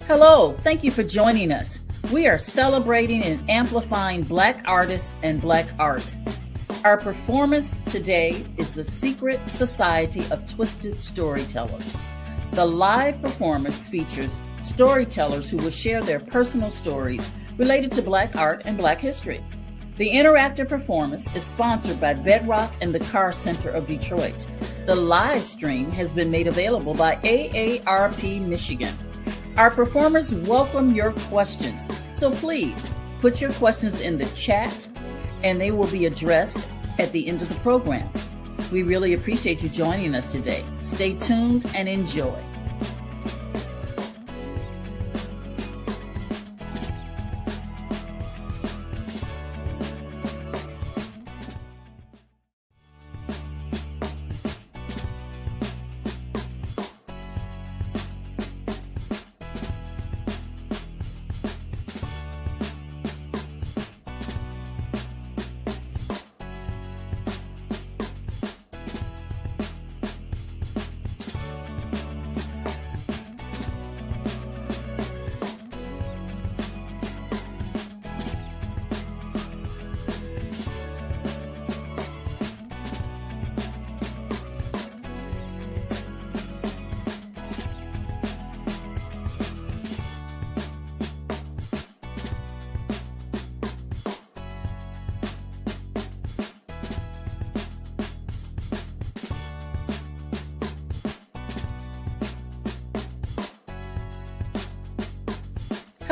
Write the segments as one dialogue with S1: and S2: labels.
S1: Hello, thank you for joining us. We are celebrating and amplifying Black artists and Black art. Our performance today is the Secret Society of Twisted Storytellers. The live performance features storytellers who will share their personal stories related to Black art and Black history. The interactive performance is sponsored by Bedrock and the Carr Center of Detroit. The live stream has been made available by AARP Michigan. Our performers welcome your questions, so please put your questions in the chat and they will be addressed at the end of the program. We really appreciate you joining us today. Stay tuned and enjoy.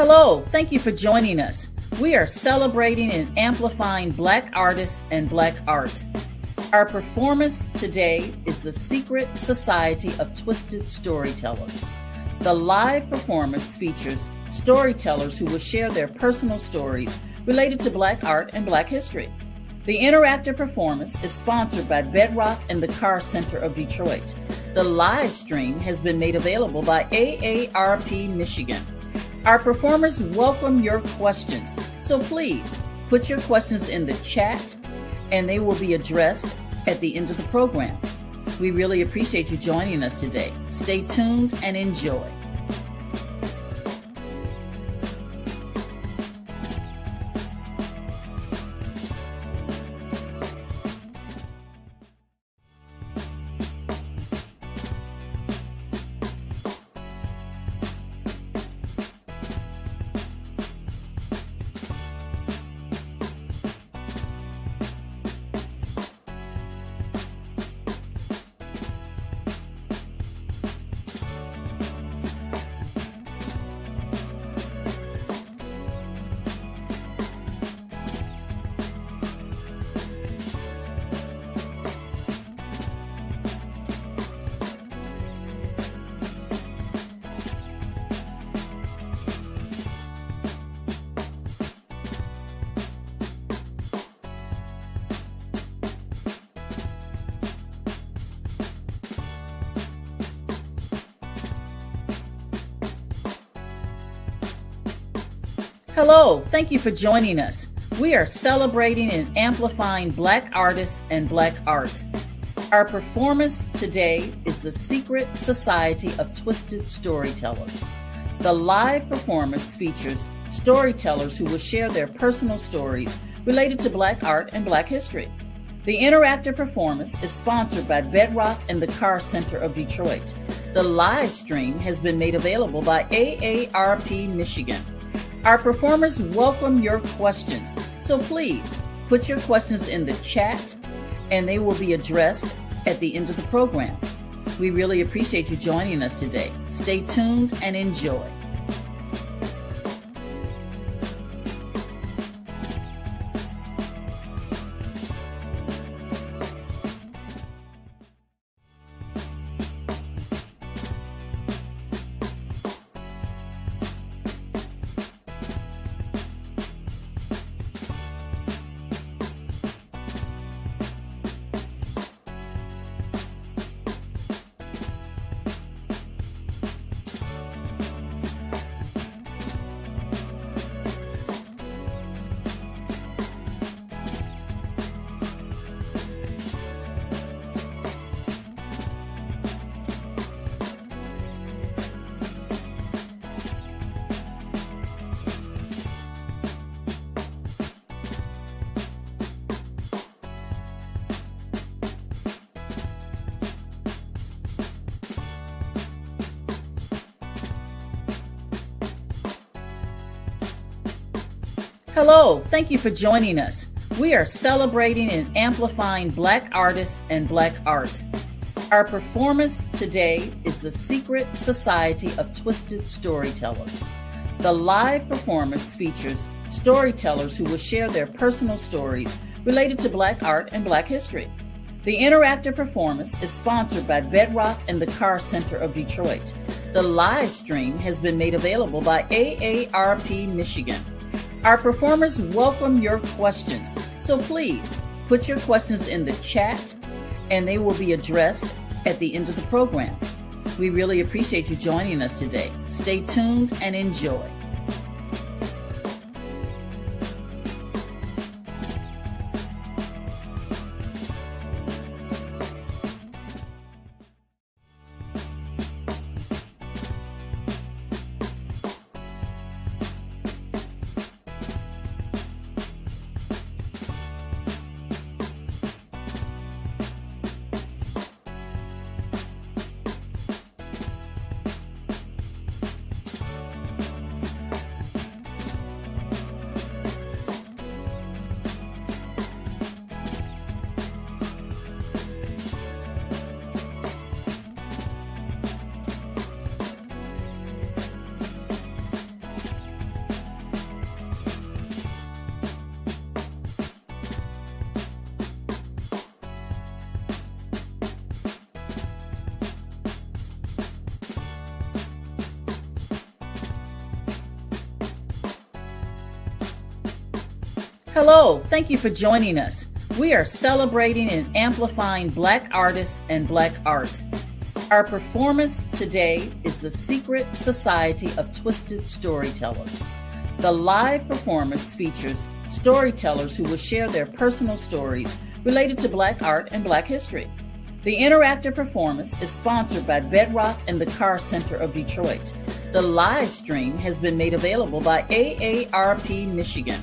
S1: Hello, thank you for joining us. We are celebrating and amplifying Black artists and Black art. Our performance today is the Secret Society of Twisted Storytellers. The live performance features storytellers who will share their personal stories related to Black art and Black history. The interactive performance is sponsored by Bedrock and the Carr Center of Detroit. The live stream has been made available by AARP Michigan. Our performers welcome your questions, so please put your questions in the chat and they will be addressed at the end of the program. We really appreciate you joining us today. Stay tuned and enjoy. Hello, thank you for joining us. We are celebrating and amplifying Black artists and Black art. Our performance today is the Secret Society of Twisted Storytellers. The live performance features storytellers who will share their personal stories related to Black art and Black history. The interactive performance is sponsored by Bedrock and the Carr Center of Detroit. The live stream has been made available by AARP Michigan. Our performers welcome your questions, so please put your questions in the chat and they will be addressed at the end of the program. We really appreciate you joining us today. Stay tuned and enjoy. Hello, thank you for joining us. We are celebrating and amplifying Black artists and Black art. Our performance today is the Secret Society of Twisted Storytellers. The live performance features storytellers who will share their personal stories related to Black art and Black history. The interactive performance is sponsored by Bedrock and the Carr Center of Detroit. The live stream has been made available by AARP Michigan. Our performers welcome your questions, so please put your questions in the chat and they will be addressed at the end of the program. We really appreciate you joining us today. Stay tuned and enjoy. Hello, thank you for joining us. We are celebrating and amplifying Black artists and Black art. Our performance today is the Secret Society of Twisted Storytellers. The live performance features storytellers who will share their personal stories related to Black art and Black history. The interactive performance is sponsored by Bedrock and the Carr Center of Detroit. The live stream has been made available by AARP Michigan.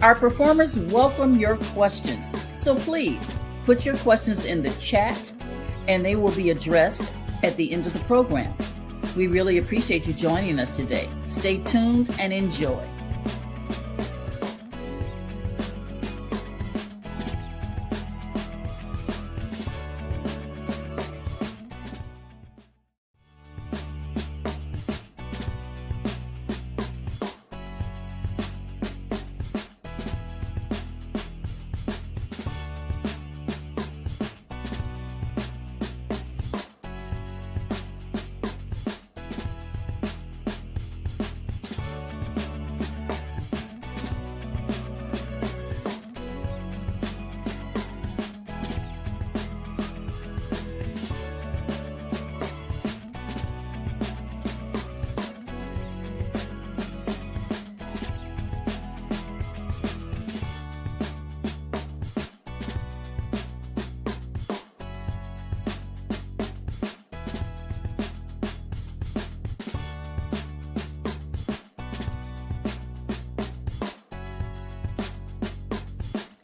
S1: Our performers welcome your questions, so please put your questions in the chat and they will be addressed at the end of the program. We really appreciate you joining us today. Stay tuned and enjoy.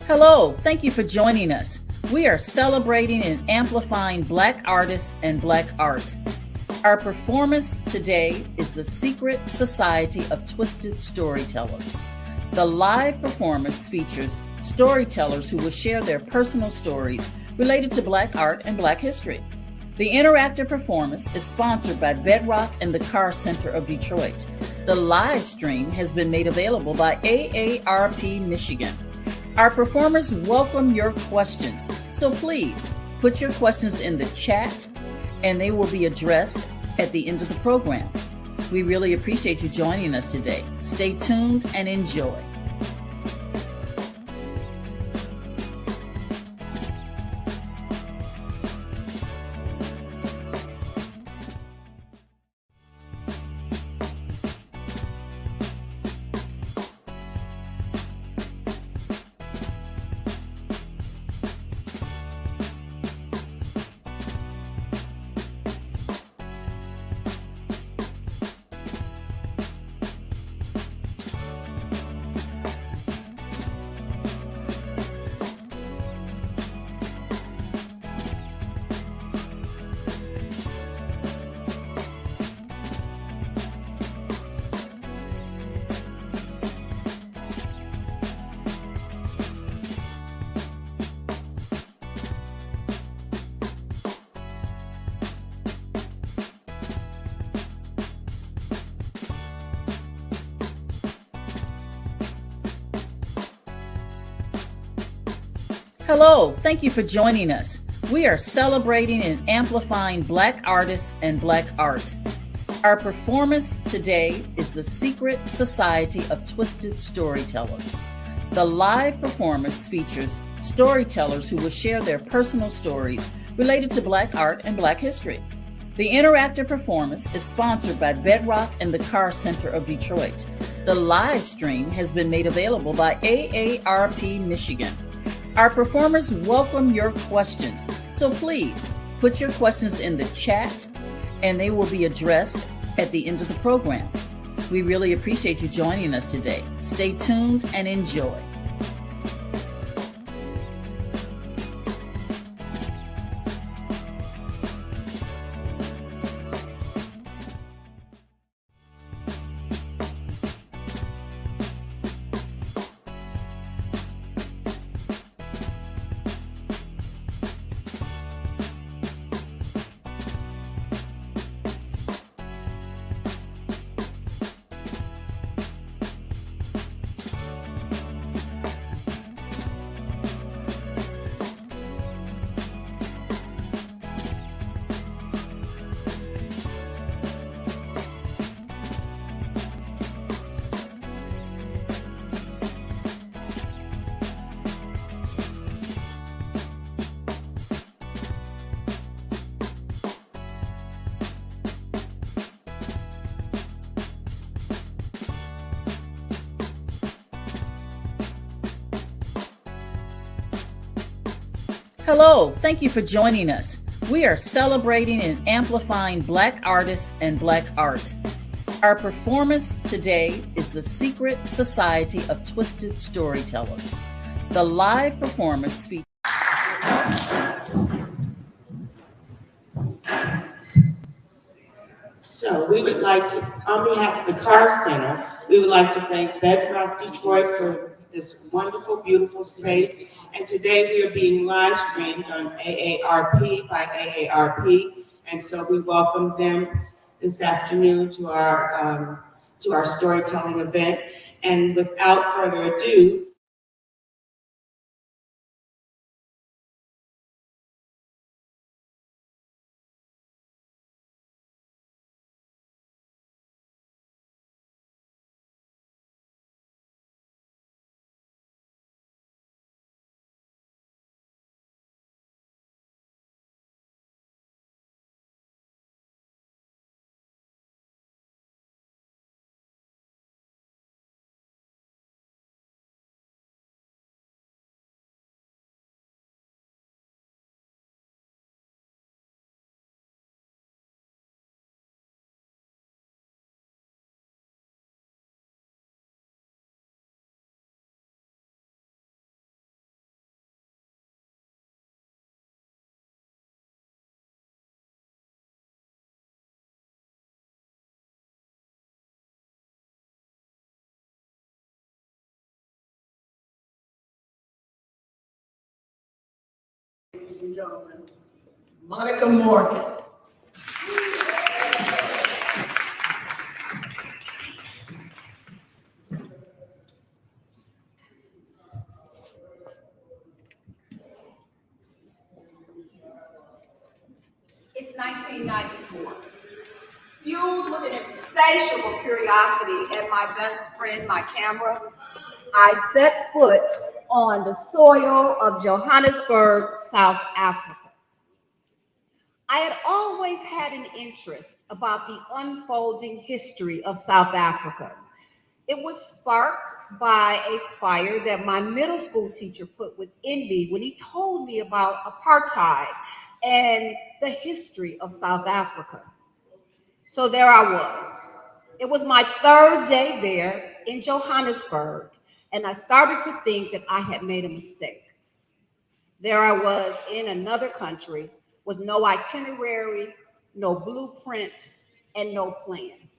S1: Hello, thank you for joining us. We are celebrating and amplifying Black artists and Black art. Our performance today is the Secret Society of Twisted Storytellers. The live performance features storytellers who will share their personal stories related to Black art and Black history. The interactive performance is sponsored by Bedrock and the Carr Center of Detroit. The live stream has been made available by AARP Michigan. Our performers welcome your questions, so please put your questions in the chat and they will be addressed at the end of the program. We really appreciate you joining us today. Stay tuned and enjoy. Hello, thank you for joining us. We are celebrating and amplifying Black artists and Black art. Our performance today is the Secret Society of Twisted Storytellers. The live performance features storytellers who will share their personal stories related to Black art and Black history. The interactive performance is sponsored by Bedrock and the Carr Center of Detroit. The live stream has been made available by AARP Michigan. Our performers welcome your questions, so please put your questions in the chat and they will be addressed at the end of the program. We really appreciate you joining us today. Stay tuned and enjoy. Hello, thank you for joining us. We are celebrating and amplifying Black artists and Black art. Our performance today is the Secret Society of Twisted Storytellers. The live performance features.
S2: So we would like to, on behalf of the Carr Center, we would like to thank Bedrock Detroit for this wonderful, beautiful space. And today we are being live streamed on AARP by AARP. And so we welcome them this afternoon to our storytelling event. And without further ado,
S3: ladies and gentlemen, Monica Morgan.
S4: It's 1994. Fueled with an insatiable curiosity and my best friend, my camera, I set foot on the soil of Johannesburg, South Africa. I had always had an interest about the unfolding history of South Africa. It was sparked by a fire that my middle school teacher put within me when he told me about apartheid and the history of South Africa. So there I was. It was my third day there in Johannesburg, and I started to think that I had made a mistake. There I was in another country with no itinerary, no blueprint, and no plan.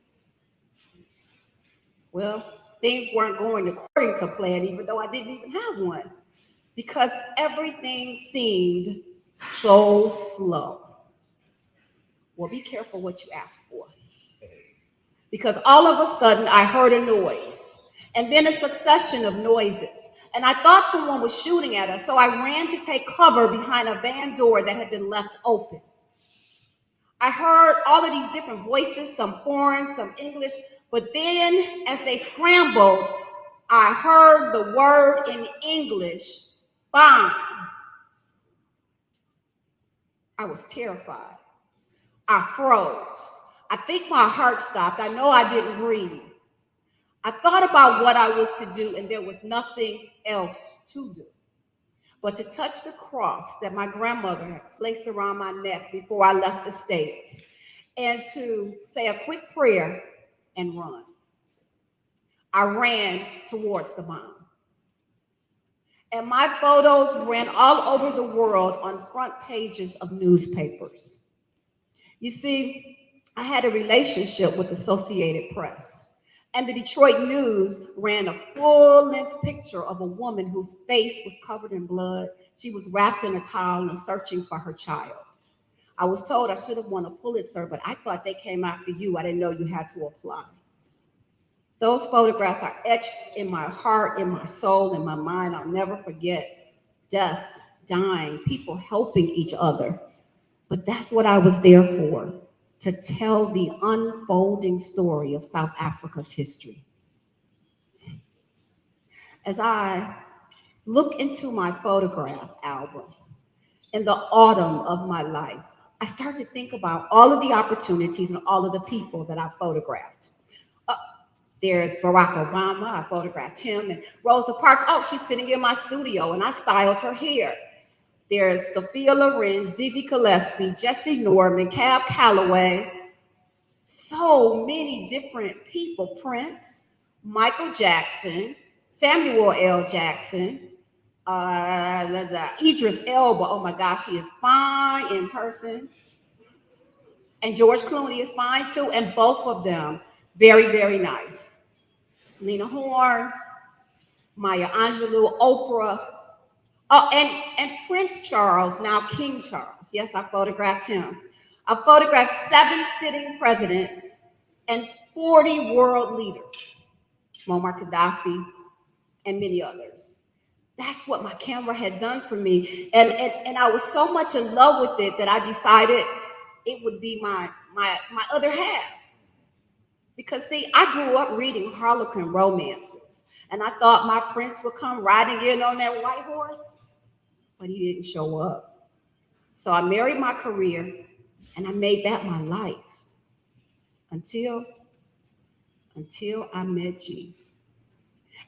S4: Well, things weren't going according to plan, even though I didn't even have one, because everything seemed so slow. Well, be careful what you ask for. Because all of a sudden I heard a noise, and then a succession of noises. and I thought someone was shooting at us, so I ran to take cover behind a van door that had been left open. I heard all of these different voices, some foreign, some English, but then as they scrambled, I heard the word in English, bomb. I was terrified. I froze. I think my heart stopped. I know I didn't breathe. I thought about what I was to do, and there was nothing else to do but to touch the cross that my grandmother had placed around my neck before I left the States, and to say a quick prayer and run. I ran towards the bomb. And my photos ran all over the world on front pages of newspapers. You see, I had a relationship with the Associated Press, and the Detroit News ran a full-length picture of a woman whose face was covered in blood. She was wrapped in a towel and searching for her child. I was told I should have won a Pulitzer, but I thought they came after you. I didn't know you had to apply. Those photographs are etched in my heart, in my soul, in my mind. I'll never forget death, dying, people helping each other. But that's what I was there for, to tell the unfolding story of South Africa's history. As I look into my photograph album in the autumn of my life, I started to think about all of the opportunities and all of the people that I photographed. There's Barack Obama, I photographed him, and Rosa Parks. Oh, she's sitting in my studio, and I styled her hair. There's Sophia Loren, Dizzy Gillespie, Jesse Norman, Cab Calloway. So many different people. Prince, Michael Jackson, Samuel L. Jackson, Idris Elba. Oh my gosh, she is fine in person. And George Clooney is fine too, and both of them very, very nice. Lena Horne, Maya Angelou, Oprah. Oh, and Prince Charles, now King Charles. Yes, I photographed him. I photographed 7 sitting presidents and 40 world leaders, Muammar Gaddafi and many others. That's what my camera had done for me. And I was so much in love with it that I decided it would be my other half. Because see, I grew up reading Harlequin romances, and I thought my prince would come riding in on that white horse, but he didn't show up. So I married my career, and I made that my life until I met G.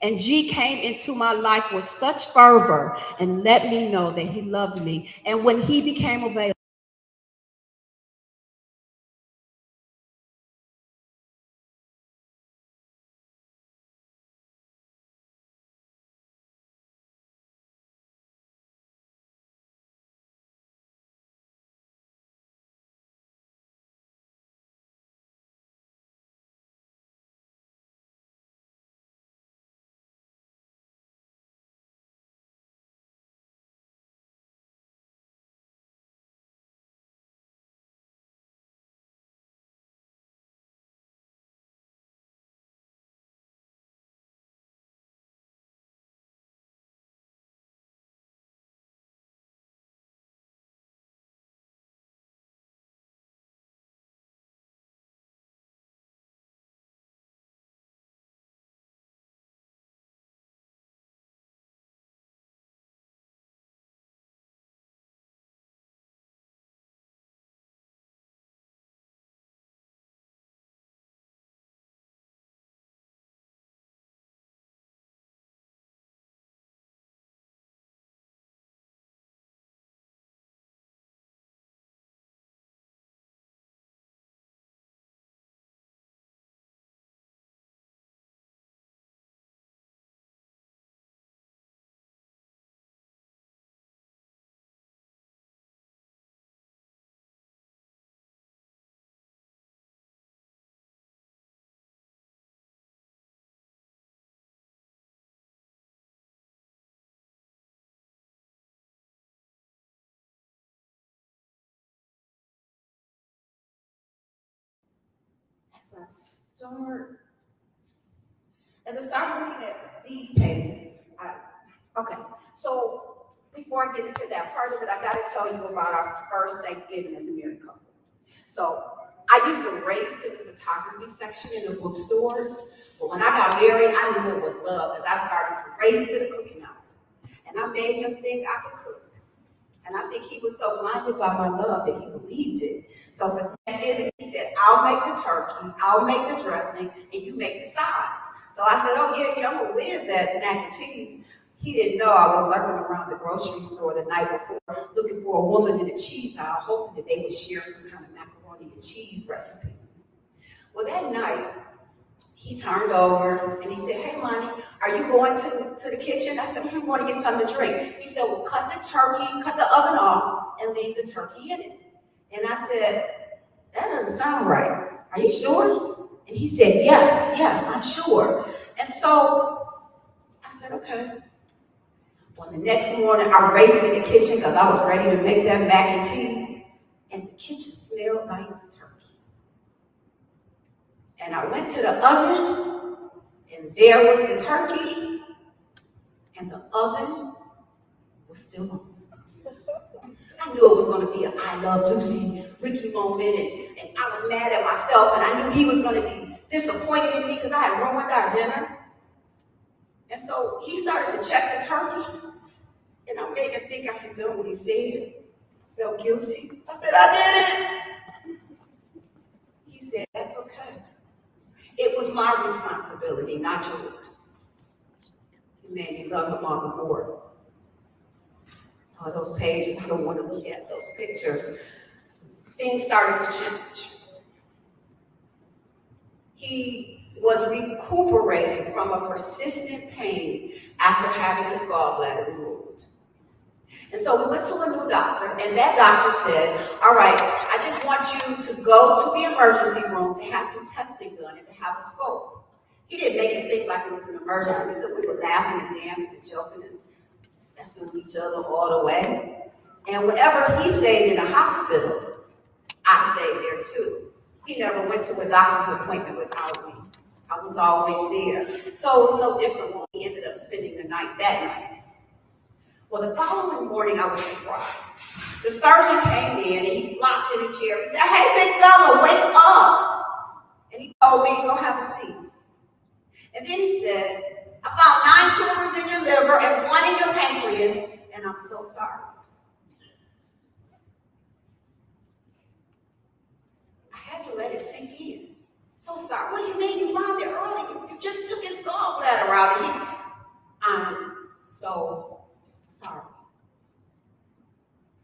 S4: And G came into my life with such fervor and let me know that he loved me. And when he became available, as I start looking at these pages, Okay, so before I get into that part of it, I gotta tell you about our first Thanksgiving as a married couple. So I used to race to the photography section in the bookstores, but when I got married, I knew it was love because I started to race to the cooking hour. And I made him think I could cook. And I think he was so blinded by my love that he believed it. So for Thanksgiving, he said, I'll make the turkey, I'll make the dressing, and you make the sides. So I said, oh, yeah, I'm a whiz at mac and cheese. He didn't know I was lurking around the grocery store the night before, looking for a woman in a cheese aisle, hoping that they would share some kind of macaroni and cheese recipe. Well, that night, he turned over and he said, hey, Monty, are you going to the kitchen? I said, I'm going to get something to drink. He said, well, cut the turkey, cut the oven off, and leave the turkey in it. And I said, that doesn't sound right. Are you sure? And he said, yes, I'm sure. And so I said, okay. Well, the next morning, I raced in the kitchen because I was ready to make that mac and cheese. And the kitchen smelled like turkey. And I went to the oven, and there was the turkey, and the oven was still on. I knew it was going to be a I Love Lucy, Ricky moment, and I was mad at myself, and I knew he was going to be disappointed in me because I had ruined our dinner. And so he started to check the turkey, and I made him think I had done what he said. I felt guilty. I said, I did it. He said, that's okay. It was my responsibility, not yours. It made me love him all the more. All those pages, I don't want to look at those pictures. Things started to change. He was recuperating from a persistent pain after having his gallbladder removed. And so we went to a new doctor, and that doctor said, all right, I just want you to go to the emergency room to have some testing done and to have a scope. He didn't make it seem like it was an emergency, so we were laughing and dancing and joking and messing with each other all the way. And whenever he stayed in the hospital, I stayed there too. He never went to a doctor's appointment without me. I was always there. So it was no different when we ended up spending the night that night. Well, the following morning, I was surprised. The surgeon came in and he flopped in a chair. He said, hey, big fella, wake up. And he told me, go have a seat. And then he said, I found 9 tumors in your liver and 1 in your pancreas, and I'm so sorry. I had to let it sink in. So sorry. What do you mean you found it early? You just took his gallbladder out. And I'm so sorry.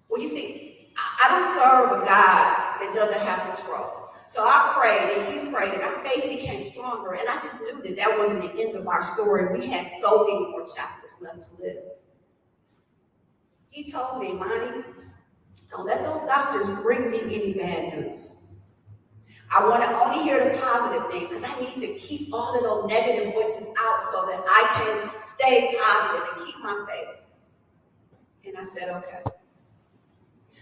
S4: Well, you see, I don't serve a God that doesn't have control. So I prayed and he prayed and our faith became stronger. And I just knew that that wasn't the end of our story. We had so many more chapters left to live. He told me, Monty, don't let those doctors bring me any bad news. I want to only hear the positive things because I need to keep all of those negative voices out so that I can stay positive and keep my faith. And I said, okay.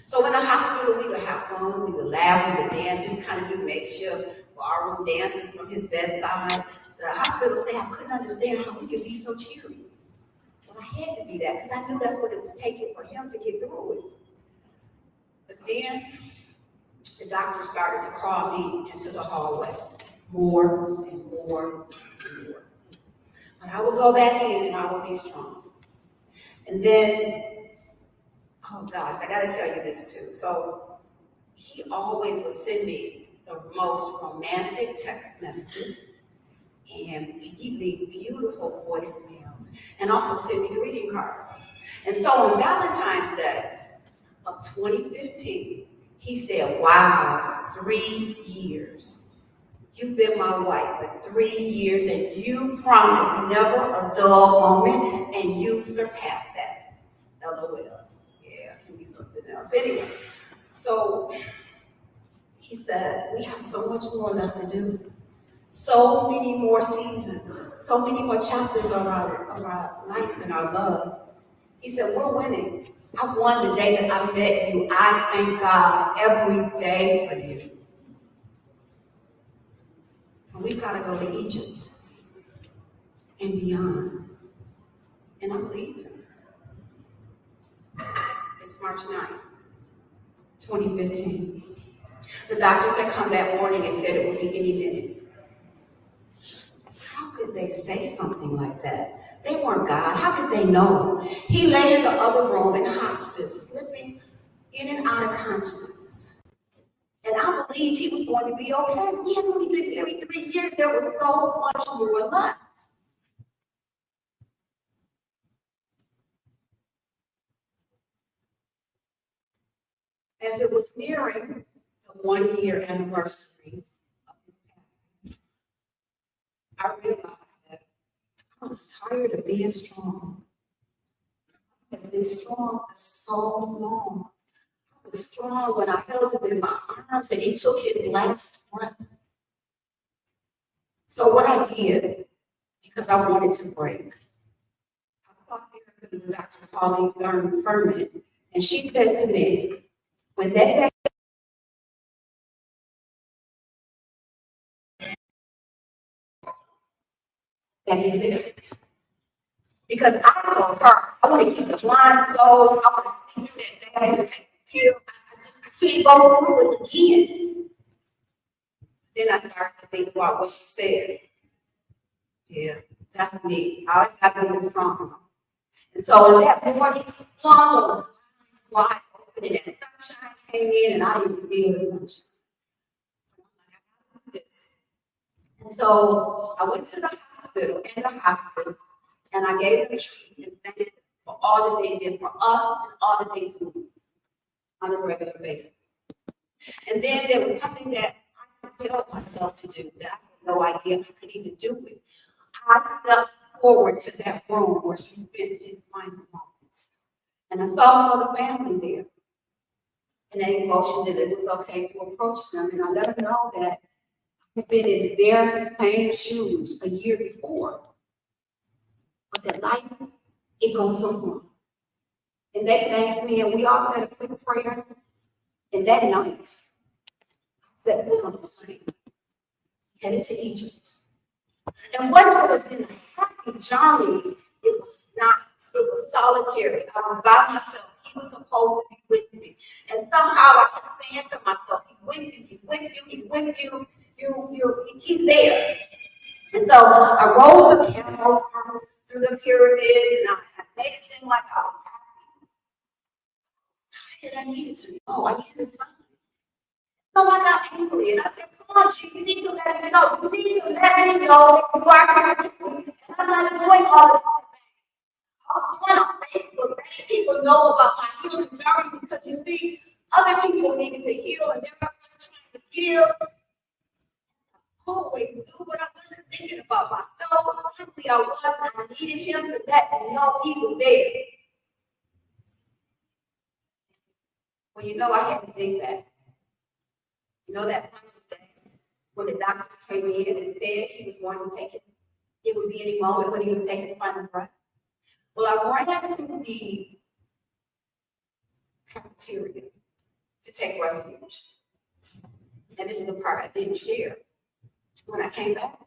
S4: So in the hospital, we would have fun, we would laugh, we would dance, we would kind of do makeshift ballroom dances from his bedside. The hospital staff couldn't understand how we could be so cheery. Well, I had to be that because I knew that's what it was taking for him to get through it. But then the doctor started to call me into the hallway more and more and more. And I would go back in and I would be strong. And then, oh gosh, I gotta tell you this too. So he always would send me the most romantic text messages, and he'd leave beautiful voicemails and also send me greeting cards. And so on Valentine's Day of 2015, he said, wow, 3 years. You've been my wife for 3 years and you promised never a dull moment and you surpassed that. LOL. Yeah, it can be something else. Anyway, so he said, we have so much more left to do. So many more seasons, so many more chapters of our life and our love. He said, we're winning. I won the day that I met you. I thank God every day for you. And we've got to go to Egypt and beyond. And I believed him. It's March 9th, 2015. The doctors had come that morning and said it would be any minute. How could they say something like that? They weren't God. How could they know? He lay in the other room in hospice, slipping in and out of consciousness. And I believed he was going to be okay. We had only been married 3 years. There was so much more left. As it was nearing the 1-year anniversary of his passing, I realized that I was tired of being strong. I had been strong for so long. I was strong when I held him in my arms and he took his last breath. So what I did, because I wanted to break, I thought with Dr. Pauline Furman, and she said to me, when that day that he lived, because I told her I want to keep the blinds closed, I want to sleep through that day, I want to take a pill, I can't go through it again. Then I started to think about what she said. Yeah, that's me. I always got to be strong. And so on that morning, he flung wide open, and that sunshine came in, and I didn't feel the sunshine. And so I went to the hospital and the hospice, and I gave them treatment and thanked them for all that they did for us and all that they do on a regular basis. And then there was something that I compelled myself to do that I had no idea I could even do it. I stepped forward to that room where he spent his final moments. And I saw another family there. And they motioned that it was okay to approach them. And I let them know that I've been in their same shoes a year before. But that life, it goes on. And they thanked me, and we all said a quick prayer. And that night, I set foot on the plane, headed to Egypt. And what would have been a happy journey, it was not. It was solitary. I was by myself. He was supposed to be with me. And somehow I kept saying to myself, he's with you, he's with you, he's with you. He's there. And so I rode the camel through the pyramids, and I made it seem like I was happy. And I needed to know. I needed a sign. So I got angry, and I said, come on, Chief, you need to let me know. You need to let me know that you are here with me. And I'm not doing all of this. I was going on Facebook, letting people know about my healing journey, because you see, other people needed to heal, and they're just trying to heal. Always do, but I wasn't thinking about myself. Simply I was. I needed him to let me know he was there. Well, you know, I had to think back. You know that final day when the doctors came in and said he was going to take it would be any moment when he would take his final breath. Well, I ran to the cafeteria to take refuge. And this is the part I didn't share. When I came back,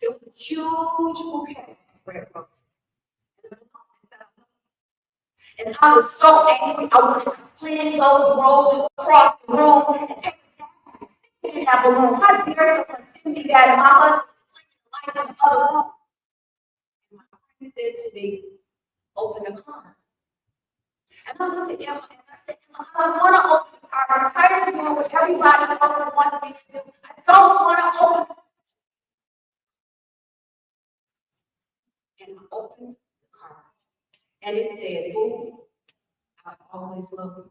S4: there was a huge bouquet of red roses. And I was so angry, I wanted to plant those roses across the room and take them in that balloon. How dare someone send me that? And my husband was playing the light in the other room. And my friend said to me, open the car. And I looked at Emma and I said, I don't want to open the car. I'm tired of doing what everybody else wants me to do. I don't want to open the car. And I opened the car, and it said, "Boo, I always love you."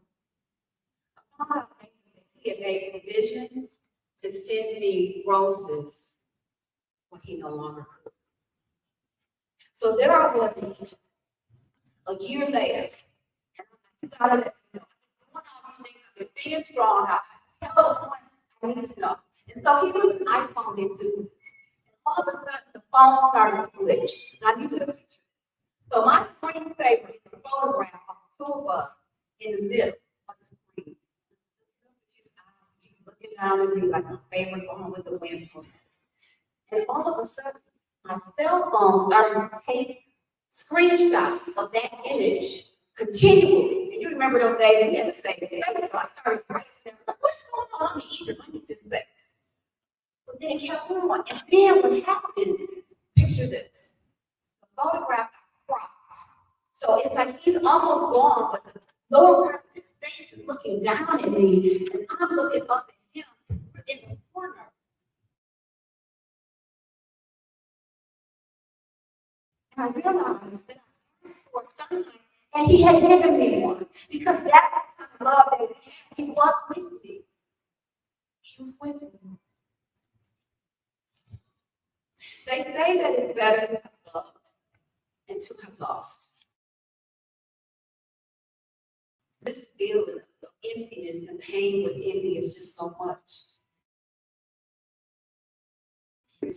S4: I found out that he had made provisions to send me roses when he no longer could. So there I was in Egypt, a year later, and I'm like, you gotta let me know. Doing all these things, I've been being strong. I held on, I need to know. And so he was an iPhone enthusiast. All of a sudden, the phone started to glitch. And I need to picture. So my screensaver is a photograph of the two of us in the middle of the screen. His eyes, he's looking down at me like my favorite going with the wind poster. And all of a sudden, my cell phone started to take screenshots of that image continually. And you you remember those days we had to say space? So I started embracing them. Like, what's going on? I'm in Egypt. I need this space. But then it kept on. And then what happened, picture this. The photograph got cropped. So it's like he's almost gone, but the lower part of his face is looking down at me, and I'm looking up at him in the corner. And I realized that I asked for a sign, and he had given me one, because that's the kind of love that we had. He was with me. He was with me. They say that it's better to have loved than to have lost. This feeling of emptiness and pain within me is just so much. And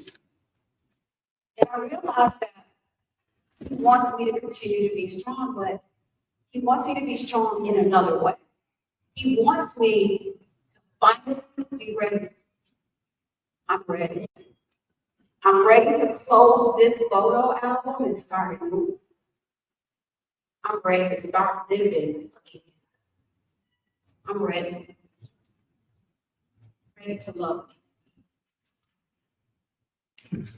S4: I realized that he wants me to continue to be strong, but he wants me to be strong in another way. He wants me to finally be ready. I'm ready. I'm ready to close this photo album and start anew. I'm ready to start living again. I'm ready. Ready to love again.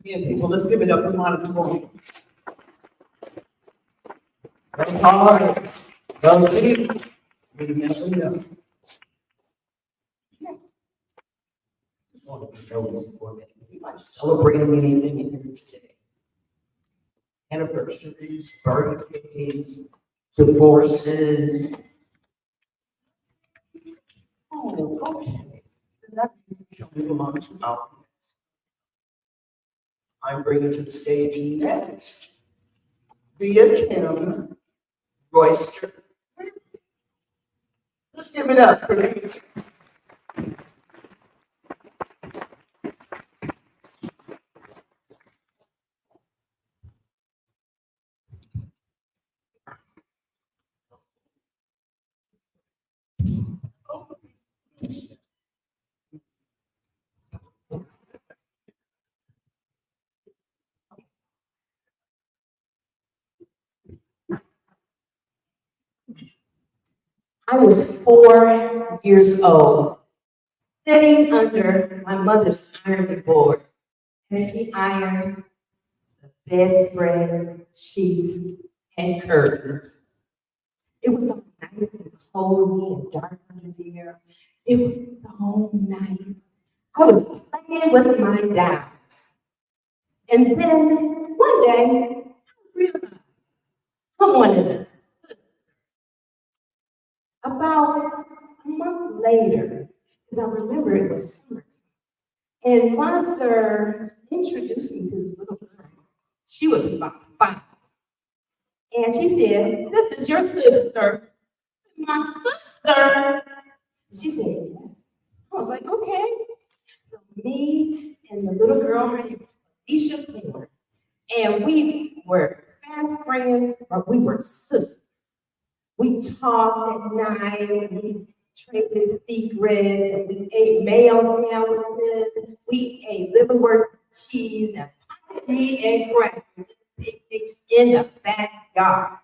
S3: Yeah, people, let's give it up for Monica Moore.
S5: Go hard. Go deep. We never know. Just want to notice for a minute. We might celebrate anything in here today. Anniversaries, birthdays, divorces. Oh, okay. That usually belongs to our next. I'm bringing to the stage next via Kim Royster. Let's give it up for me.
S6: I was 4 years old, sitting under my mother's ironing board as she ironed the bedspread, sheets, and curtains. It was so nice and cozy and dark under there. It was so nice. I was playing with my dolls. And then one day, I realized I wanted a About a month later, because I remember it was summer, and mother introduced me to this little girl. She was about 5. And she said, "This is your sister." "My sister?" She said, "Yes." I was like, "Okay." So me and the little girl, her name was Alicia Ford, and we were fast friends, but we were sisters. We talked at night, we traded secrets, and we ate mayo sandwiches, we ate liverwurst cheese and potted meat and crackers in the backyard.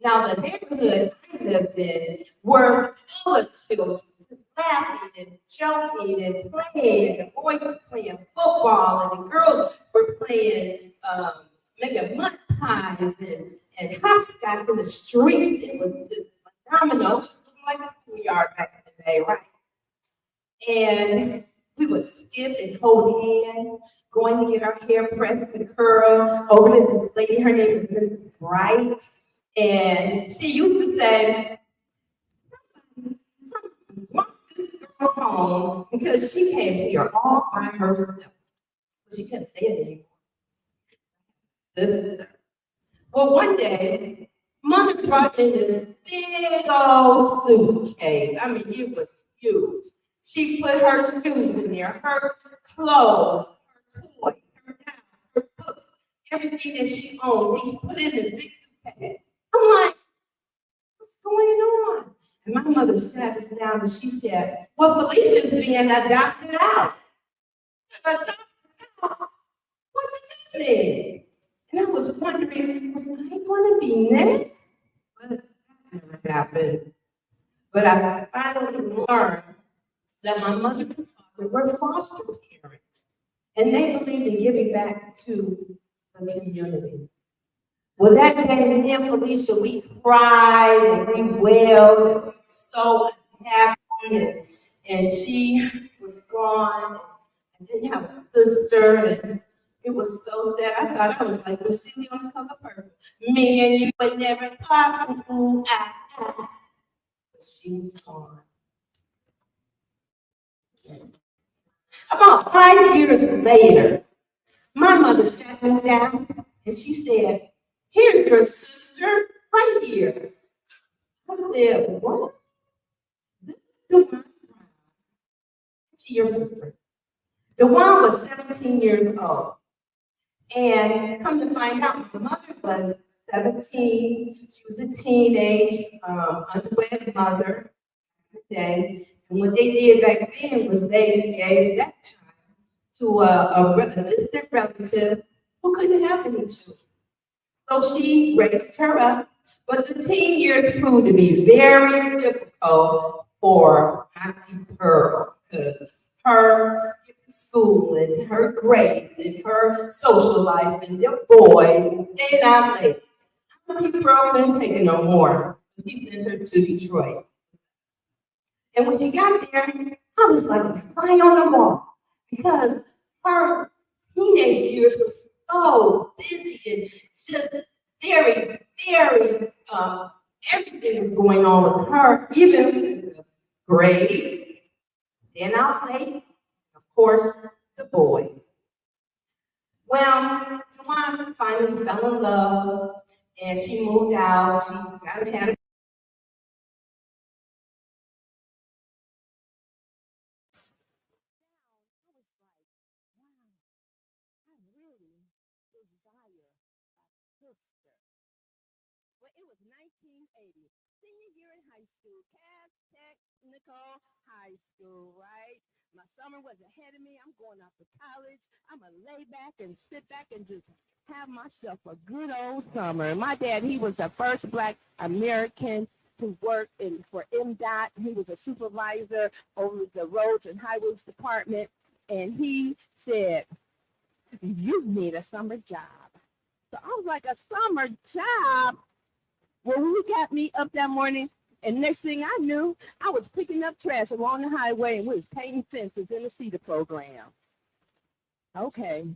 S6: Now, the neighborhood I lived in were full of children, just laughing and joking and playing, and the boys were playing football, and the girls were playing, making mud pies and hopscotch in the street. It was just phenomenal. It was like a schoolyard back in the day, right? And we would skip and hold hands, going to get our hair pressed and curled over to this lady. Her name was Mrs. Bright. And she used to say, "Walk this girl home," because she came here all by herself. But she couldn't say it anymore. Well, one day, Mother brought in this big old suitcase. I mean, it was huge. She put her shoes in there, her clothes, her toys, her knives, her books, everything that she owned. She put in this big suitcase. I'm like, "What's going on?" And my mother sat us down and she said, "Well, Felicia's being adopted out." What did you say? And I was wondering, was I going to be next? But that never happened. But I finally learned that my mother and father were foster parents, and they believed in giving back to the community. Well, that day, me and Felicia, we cried and we wailed and we were so happy, and she was gone. I didn't have a sister, and it was so sad. I thought I was like Lucy on The Color Purple. Me and you would never pop, but she was gone. About 5 years later, my mother sat me down and she said, "Here's your sister right here." I said, "What?" This is DeWine. She's your sister. DeWine was 17 years old. And come to find out, my mother was 17. She was a teenage, unwed mother today. And what they did back then was they gave that child to a distant relative who couldn't have any children. So she raised her up, but the teen years proved to be very difficult for Auntie Pearl because her school and her grades and her social life and their boys and staying out late. Auntie Pearl couldn't take it no more. She sent her to Detroit. And when she got there, I was like a fly on the wall because her teenage years were so busy and just very, very, everything was going on with her, even the grades, and out late, of course, the boys. Well, Tawana finally fell in love and she moved out. She had a
S7: Well, it was 1980, senior year in high school, Cass Technical High School, right? My summer was ahead of me. I'm going off to college. I'm going to lay back and sit back and just have myself a good old summer. My dad, he was the first Black American to work for MDOT. He was a supervisor over the Roads and Highways Department. And he said, "You need a summer job." So I was like, "A summer job?" Well, he got me up that morning, and next thing I knew, I was picking up trash along the highway and we was painting fences in the CETA program. Okay.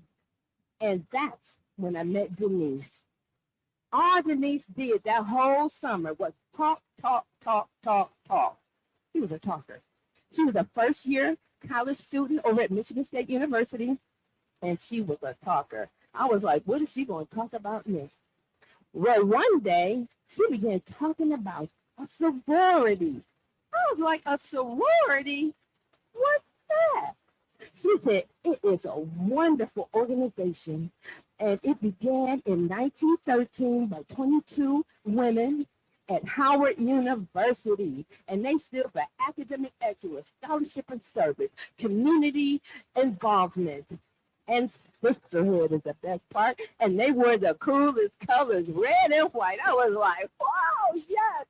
S7: And that's when I met Denise. All Denise did that whole summer was talk, talk, talk, talk, talk. She was a talker. She was a first year college student over at Michigan State University, and she was a talker. I was like, what is she going to talk about next? Well, one day, she began talking about a sorority. I was like, a sorority? What's that? She said, it is a wonderful organization. And it began in 1913 by 22 women at Howard University. And they stood for academic excellence, scholarship and service, community involvement, and sisterhood is the best part. And they wore the coolest colors, red and white. I was like, whoa, yes.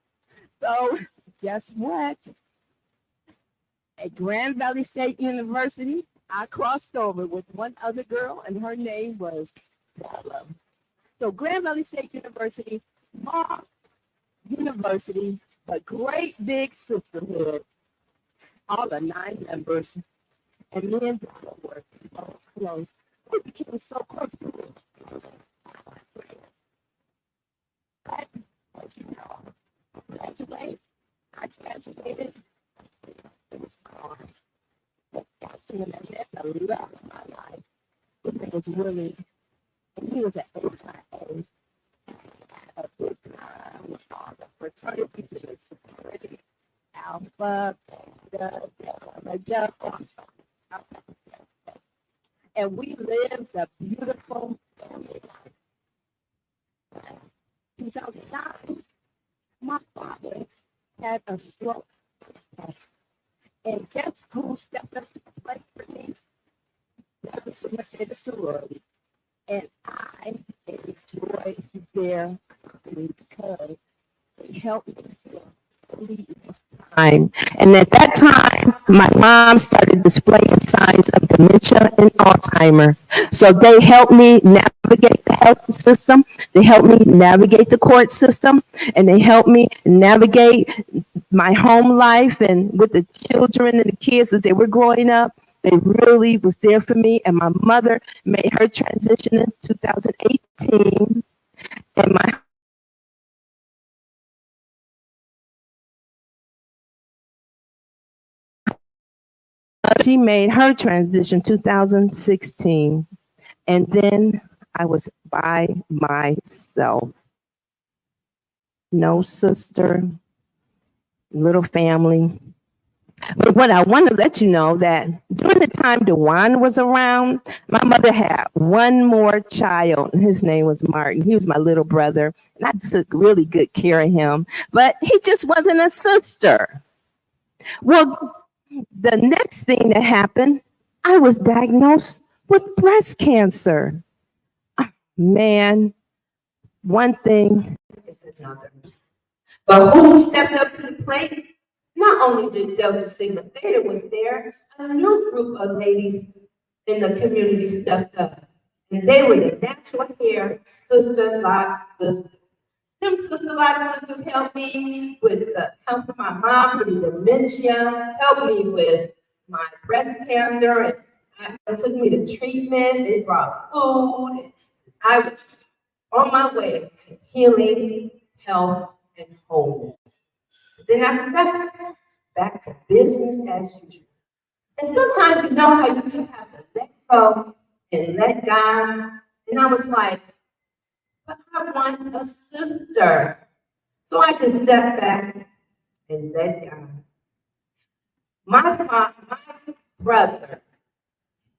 S7: So guess what? At Grand Valley State University, I crossed over with one other girl, and her name was Bella. So Grand Valley State University, small university, but great big sisterhood. All the 9 members, and me and Bella were so close. We became so close. But, as you know, I graduated. It was gone. But that's when I met the love of my life. His name was Willie, and he was an AIA. A good time with all the fraternities and the sorority, Alpha, Beta, Delta, and we lived a beautiful family life. 2009, my father had a stroke. And guess who stepped up to the plate for me? That was so much in the sorority. And I enjoyed their company because they helped me feel time. And at that time, my mom started displaying signs of dementia and Alzheimer's. So they helped me navigate the health system. They helped me navigate the court system. And they helped me navigate my home life and with the children and the kids that they were growing up. They really was there for me. And my mother made her transition in 2018. And she made her transition 2016. And then I was by myself. No sister, little family. But what I want to let you know that during the time DeJuan was around, my mother had one more child, and his name was Martin. He was my little brother, and I took really good care of him. But he just wasn't a sister. Well, the next thing that happened, I was diagnosed with breast cancer. Man, one thing is another.
S6: But who stepped up to the plate? Not only did Delta Sigma Theta was there, a new group of ladies in the community stepped up. And they were the natural hair sister-like sisters. Them sister-like sisters helped me with the help of my mom through dementia, helped me with my breast cancer, and it took me to treatment. They brought food. And I was on my way to healing, health, and wholeness. Then after that, back to business as usual. And sometimes you know how you just have to let go and let God. And I was like, but I want a sister. So I just stepped back and let God. My brother,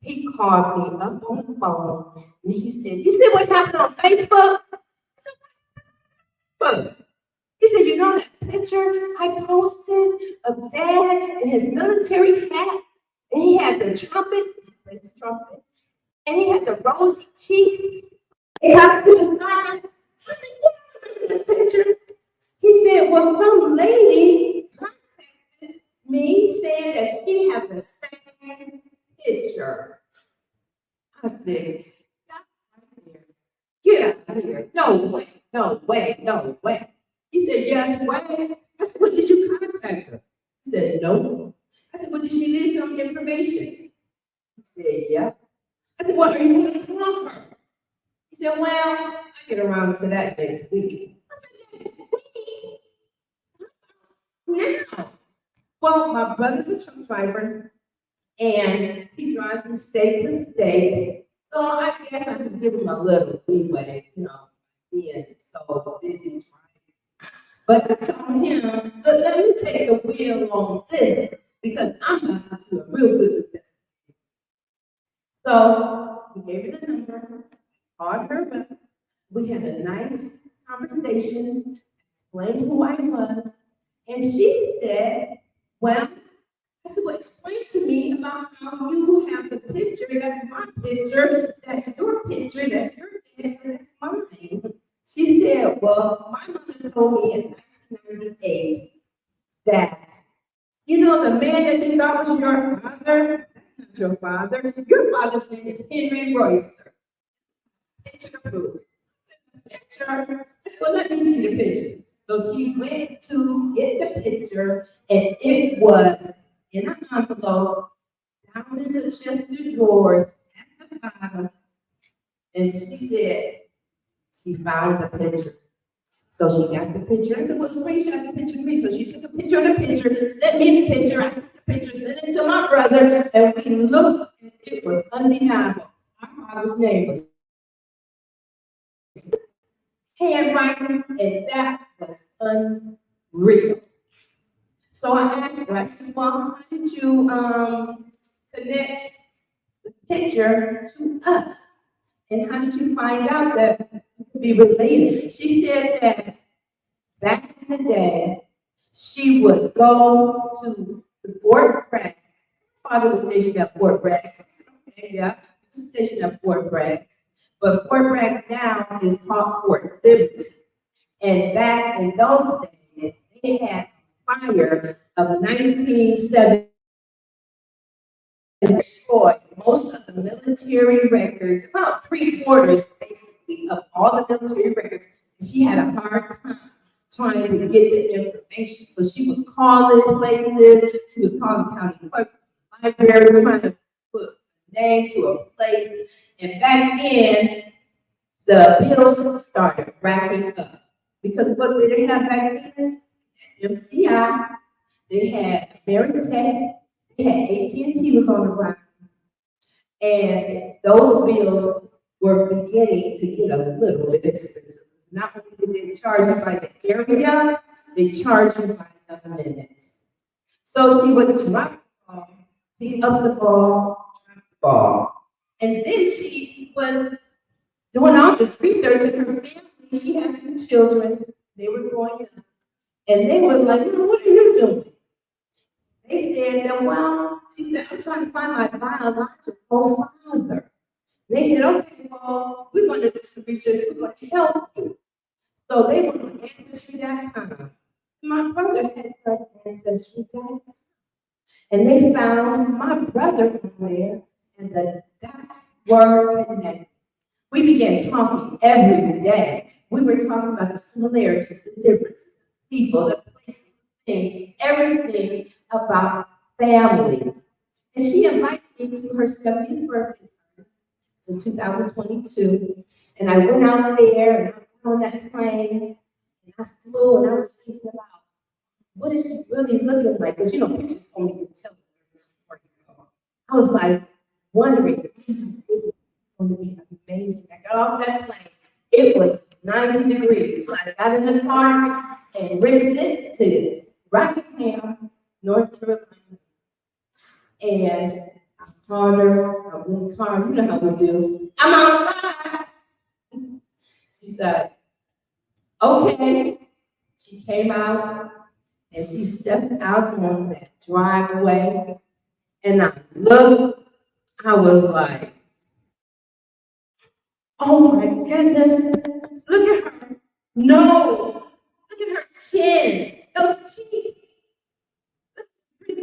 S6: he called me up on the phone and he said, "You see what happened on Facebook?" I said, "What?" He said, "You know that picture I posted of Dad in his military hat? And he had the trumpet, and he had the rosy cheeks. He got to the side." I said, "Yeah, I remember that picture." He said, "Well, some lady contacted me saying that she had the same picture." I said, "Stop right here. Get out of here. No way, no way, no way." He said, "Yes, way." I said, "Well, did you contact her?" He said, "No." I said, "Well, did she leave some information?" He said, "Yeah." I said, "Well, are you going to call her?" He said, "Well, I'll get around to that next week." I said, "Next week? Now?" Well, my brother's a truck driver, and he drives from state to state. So I guess I can give him a little leeway, being so busy trying. But I told him, let me take the wheel on this because I'm about to do a real good investigation. So we gave her the number, called her back. We had a nice conversation, explained who I was, and she said, "Well," I said, "well, explain to me about how you have the picture, that's my picture, that's your picture, that's your dad, that's mine." She said, "Well, my mother told me in 1998 that, the man that you thought was your father, that's not your father. Your father's name is Henry Royster. Picture to prove it." Picture. I said, "Well, let me see the picture." So she went to get the picture, and it was in an envelope down into the chest of drawers at the bottom. And she said she found the picture. So she got the picture. I said, "Well, screenshot the picture to me." So she took a picture of the picture, sent me the picture. I took the picture, sent it to my brother, and we looked, and it was undeniable. Our father's name was handwriting, and that was unreal. So I asked her, I said, "Well, how did you connect the picture to us? And how did you find out that it could be related?" She said that back in the day, she would go to the Fort Bragg. Her father was stationed at Fort Bragg. So I said, "Okay, yeah, stationed at Fort Bragg, but Fort Bragg now is called Fort Liberty. And back in those days, they had a fire of 1970 destroyed most of the military records, about 3/4 basically of all the military records. She had a hard time trying to get the information. So she was calling places, she was calling county clerks, libraries, trying to put a name to a place. And back then, the bills started racking up. Because what did they have back then? MCI, they had Ameritech, they had AT&T was on the rise. And those bills were beginning to get a little bit expensive. Not only did they charge you by the area, they charged you by the minute. So she would drop the ball, pick up the ball, drop the ball. And then she was doing all this research in her family. She had some children, they were growing up. And they were like, what are you doing? They said that, well, she said, I'm trying to find my biological father. They said, okay, well, we're going to do some research. We're going to help you. So they went on Ancestry.com. My brother had done Ancestry.com. And they found my brother on there, and the dots were connected. We began talking every day. We were talking about the similarities, the differences, the people, the places, things, everything about family. And she invited me to her 70th birthday party. It's in 2022. And I went out there and I got on that plane and I flew and I was thinking about what is she really looking like? Because pictures only can tell the story. So I was like wondering, it was going to be amazing. I got off that plane. It was 90 degrees. So I got in the car and raced it to Rockingham, North Carolina. And I called her. I was in the car. You know how we do. I'm outside. She said, okay. She came out and she stepped out on that driveway. And I looked. I was like, oh my goodness. Look at her nose. Look at her chin. Those cheeks. She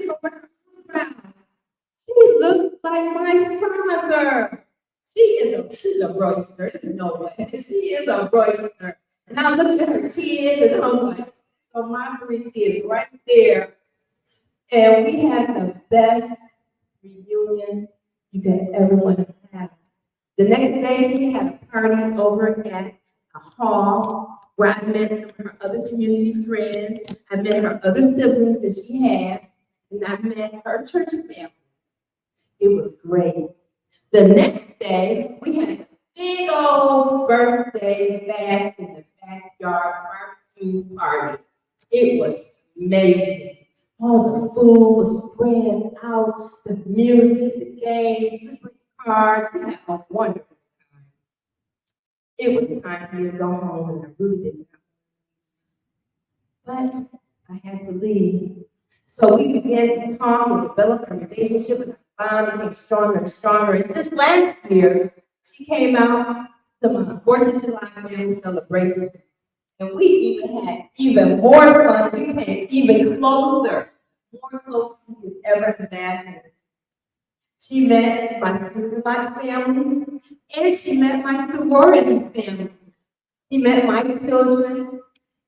S6: looked like my father. She's a royster. There's no way. She is a royster. And I looked at her kids and I was like, oh, my 3 kids right there. And we had the best reunion you could ever want to have. The next day she had a party over at a hall where I met some of her other community friends. I met her other siblings that she had. And I met her church family. It was great. The next day, we had a big old birthday bash in the backyard barbecue party. It was amazing. All the food was spread out, the music, the games, we played cards. We had a wonderful time. It was time for me to go home, and I really didn't know. But I had to leave. So we began to talk and develop a relationship, and our bond became stronger and stronger. And just last year, she came out to my 4th of July family celebration, and we even had even more fun. We came even closer, more close than you could ever imagine. She met my sister-like family, and she met my sorority family. She met my children.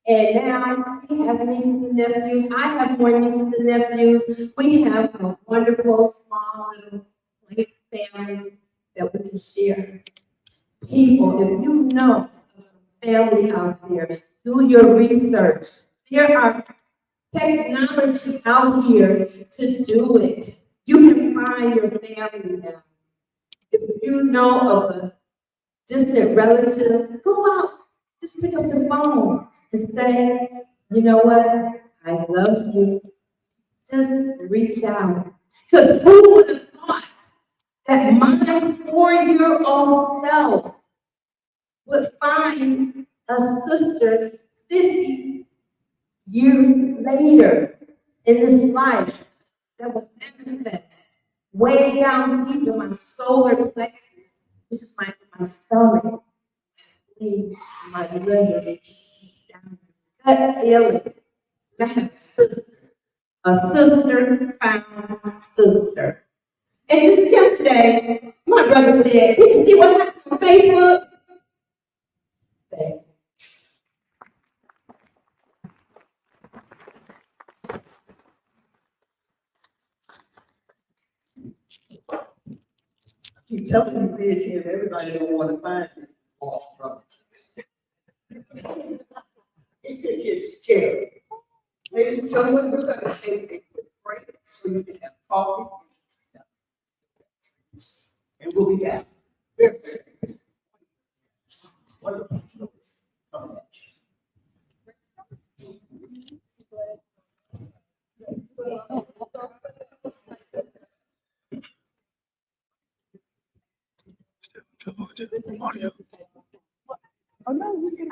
S6: And now she has nieces and nephews. I have more nieces and nephews. We have a wonderful, small, little family that we can share. People, if you know of some family out there, do your research. There are technology out here to do it. You can find your family now. If you know of a distant relative, go out. Just pick up the phone and say, you know what? I love you. Just reach out. Because who would have thought that my 4-year-old self would find a sister 50 years later in this life that would manifest way down deep in my solar plexus This is my stomach. I sleep, my liver, they just deep down. Gut feeling. I have a sister found a sister. And just yesterday, my brother said, "Did you see what happened on Facebook?" Thank you.
S5: Keep telling you, be a kid, everybody don't want to find you off structures. It could get scary. Ladies and gentlemen, we're going to take a quick break so you can have coffee. And we'll be back very soon. Wonderful. Come on. Audio.
S3: Oh, no, we can.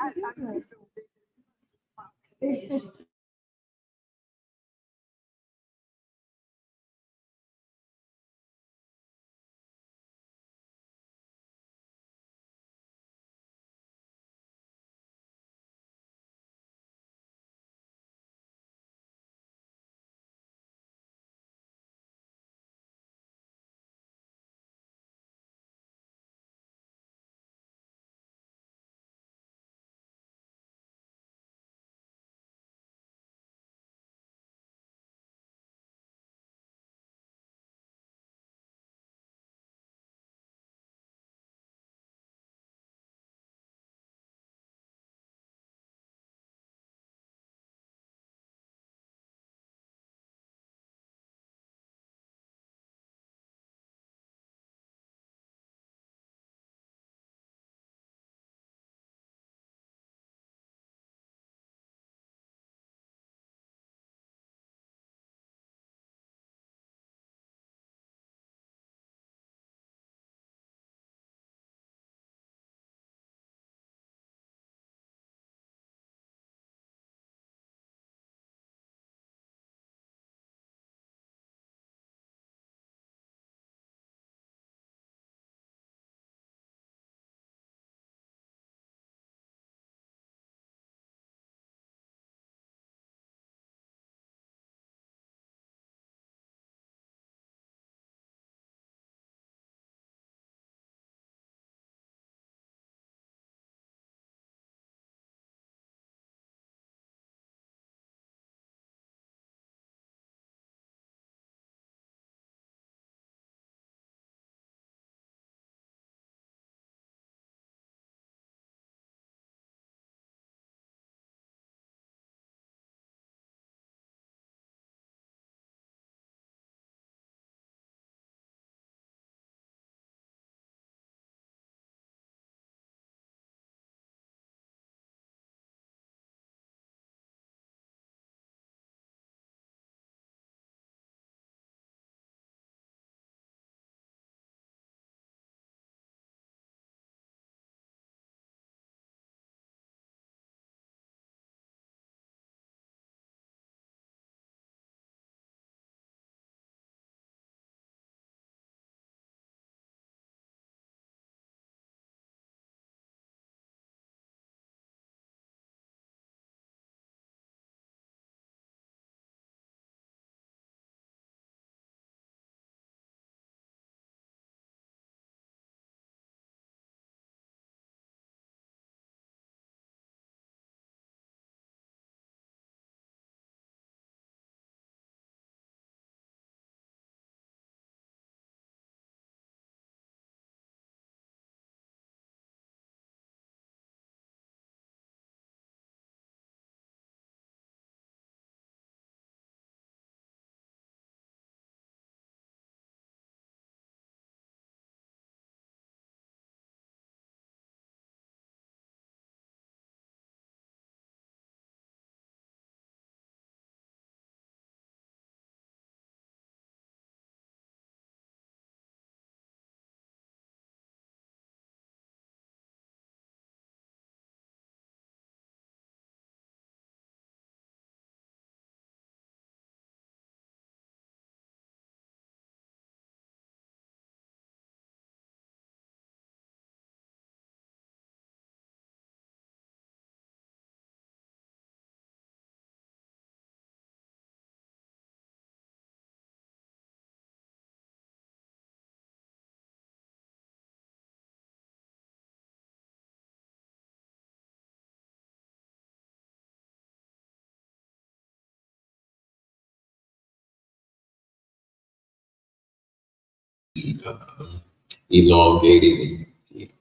S8: elongated,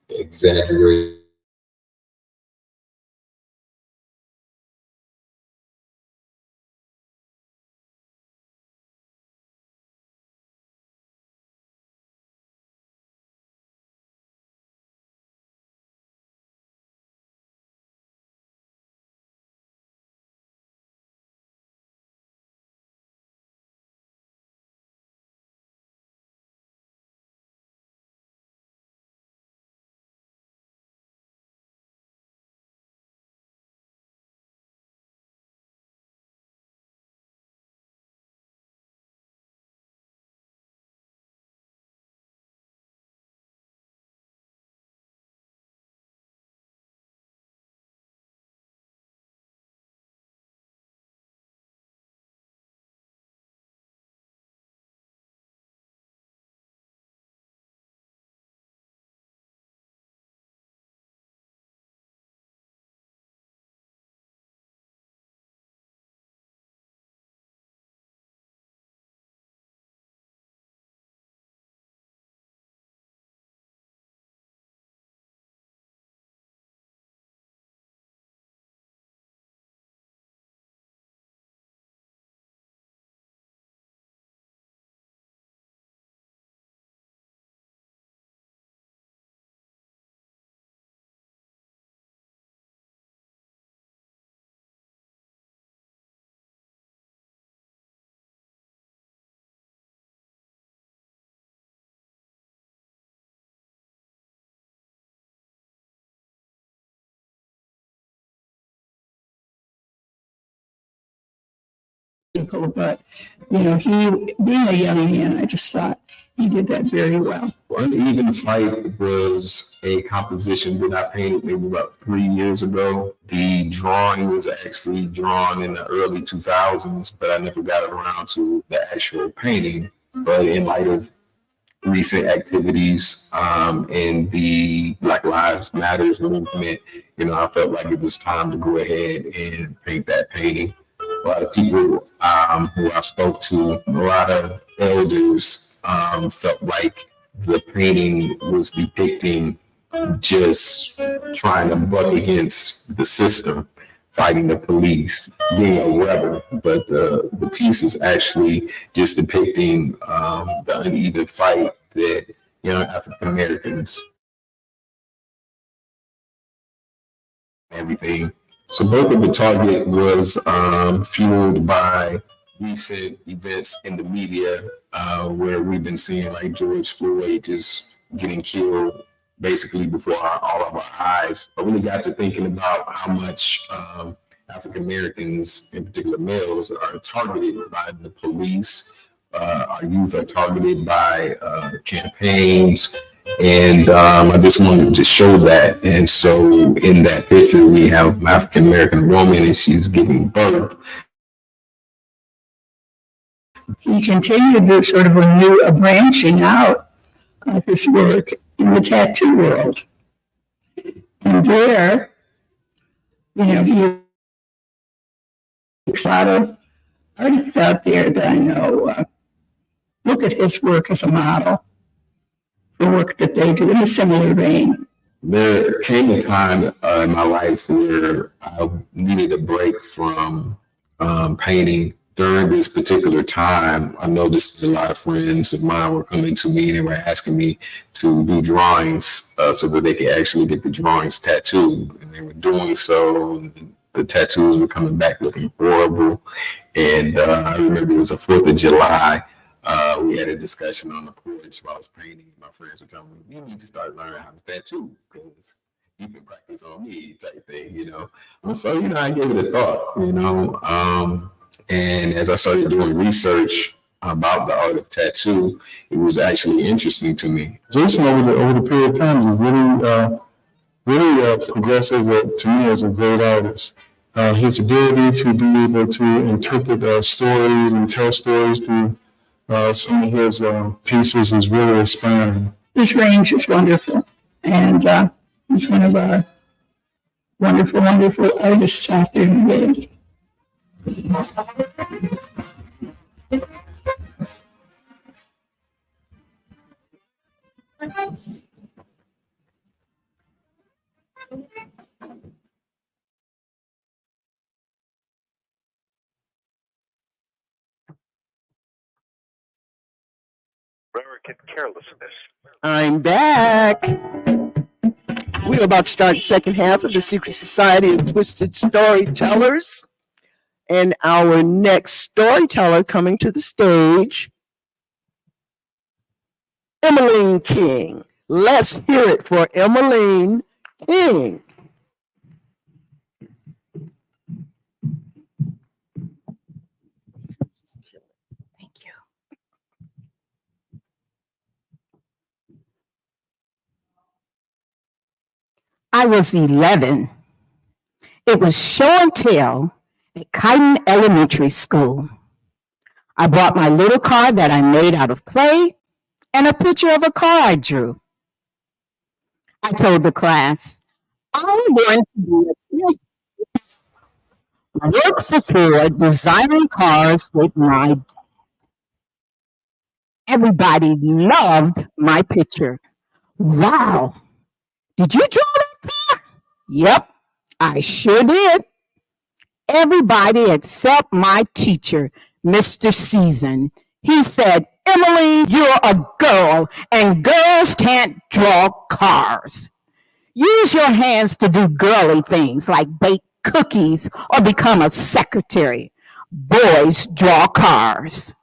S8: exaggerated.
S9: But he, being a young man, I just thought he did that very well.
S8: Uneven Fight was a composition that I painted maybe about 3 years ago. The drawing was actually drawn in the early 2000s, but I never got around to the actual painting. But in light of recent activities in the Black Lives Matters movement, I felt like it was time to go ahead and paint that painting. A lot of people who I spoke to, a lot of elders felt like the painting was depicting just trying to buck against the system, fighting the police, being a rebel. But the piece is actually just depicting the uneven fight that young African Americans, everything. So both of the target was fueled by recent events in the media where we've been seeing like George Floyd just getting killed basically before all of our eyes. I really got to thinking about how much African Americans, in particular males, are targeted by the police. Our youth are targeted by campaigns. And I just wanted to show that. And so in that picture, we have an African American woman and she's giving birth.
S9: He continued to sort of a branching out of his work in the tattoo world. And there, he a lot of artists out there that I know look at his work as a model for work that they do in a similar vein.
S8: There came a time in my life where I needed a break from painting. During this particular time, I noticed a lot of friends of mine were coming to me and they were asking me to do drawings so that they could actually get the drawings tattooed. And they were doing so. The tattoos were coming back looking horrible. And I remember it was the 4th of July. We had a discussion on the porch while I was painting. My friends were telling me, you need to start learning how to tattoo because you can practice on me type thing, And so, I gave it a thought, and as I started doing research about the art of tattoo, it was actually interesting to me.
S10: Jason, over the period of time, has really progressed to me as a great artist. His ability to be able to interpret stories and tell stories through some of his pieces is really inspiring.
S9: His range is wonderful, and he's one of our wonderful, wonderful artists out there in the world.
S11: unwarranted carelessness.
S12: I'm back. We're about to start the second half of the Secret Society of Twisted Storytellers. And our next storyteller coming to the stage, Emmeline King. Let's hear it for Emmeline King.
S9: Thank you. I was 11. It was show and tell at Kyton Elementary School. I brought my little car that I made out of clay and a picture of a car I drew. I told the class, I'm going to be a work for Ford designing cars with my. Everybody loved my picture. Wow, did you draw that car? Yep, I sure did. Everybody except my teacher, Mr. Season. He said, Emily, you're a girl and girls can't draw cars. Use your hands to do girly things like bake cookies or become a secretary. Boys draw cars.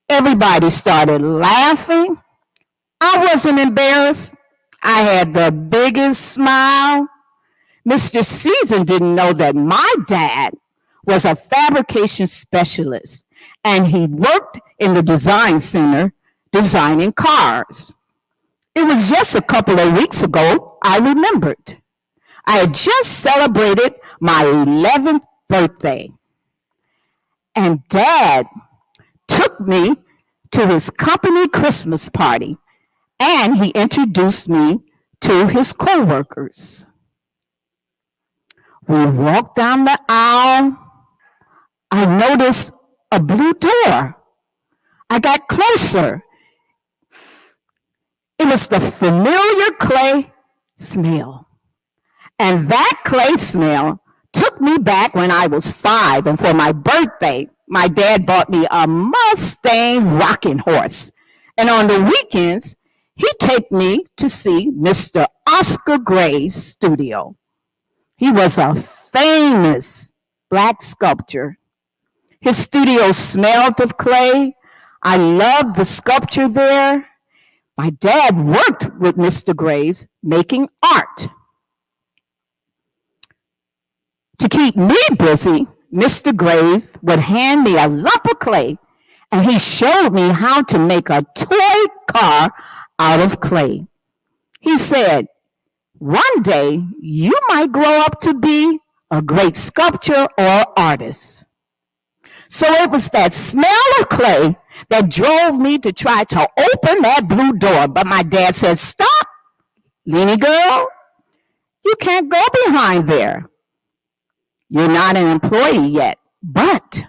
S9: Everybody started laughing. I wasn't embarrassed. I had the biggest smile. Mr. Season didn't know that my dad was a fabrication specialist and he worked in the design center designing cars. It was just a couple of weeks ago, I remembered. I had just celebrated my 11th birthday. And Dad took me to his company Christmas party and he introduced me to his coworkers. We walked down the aisle. I noticed a blue door. I got closer. It was the familiar clay smell. And that clay smell took me back when I was 5. And for my birthday, my dad bought me a Mustang rocking horse. And on the weekends, he'd take me to see Mr. Oscar Gray's studio. He was a famous Black sculptor. His studio smelled of clay. I loved the sculpture there. My dad worked with Mr. Graves making art. To keep me busy, Mr. Graves would hand me a lump of clay and he showed me how to make a toy car out of clay. He said, one day you might grow up to be a great sculptor or artist. So it was that smell of clay that drove me to try to open that blue door. But my dad said, stop, Leanie girl, you can't go behind there. You're not an employee yet, but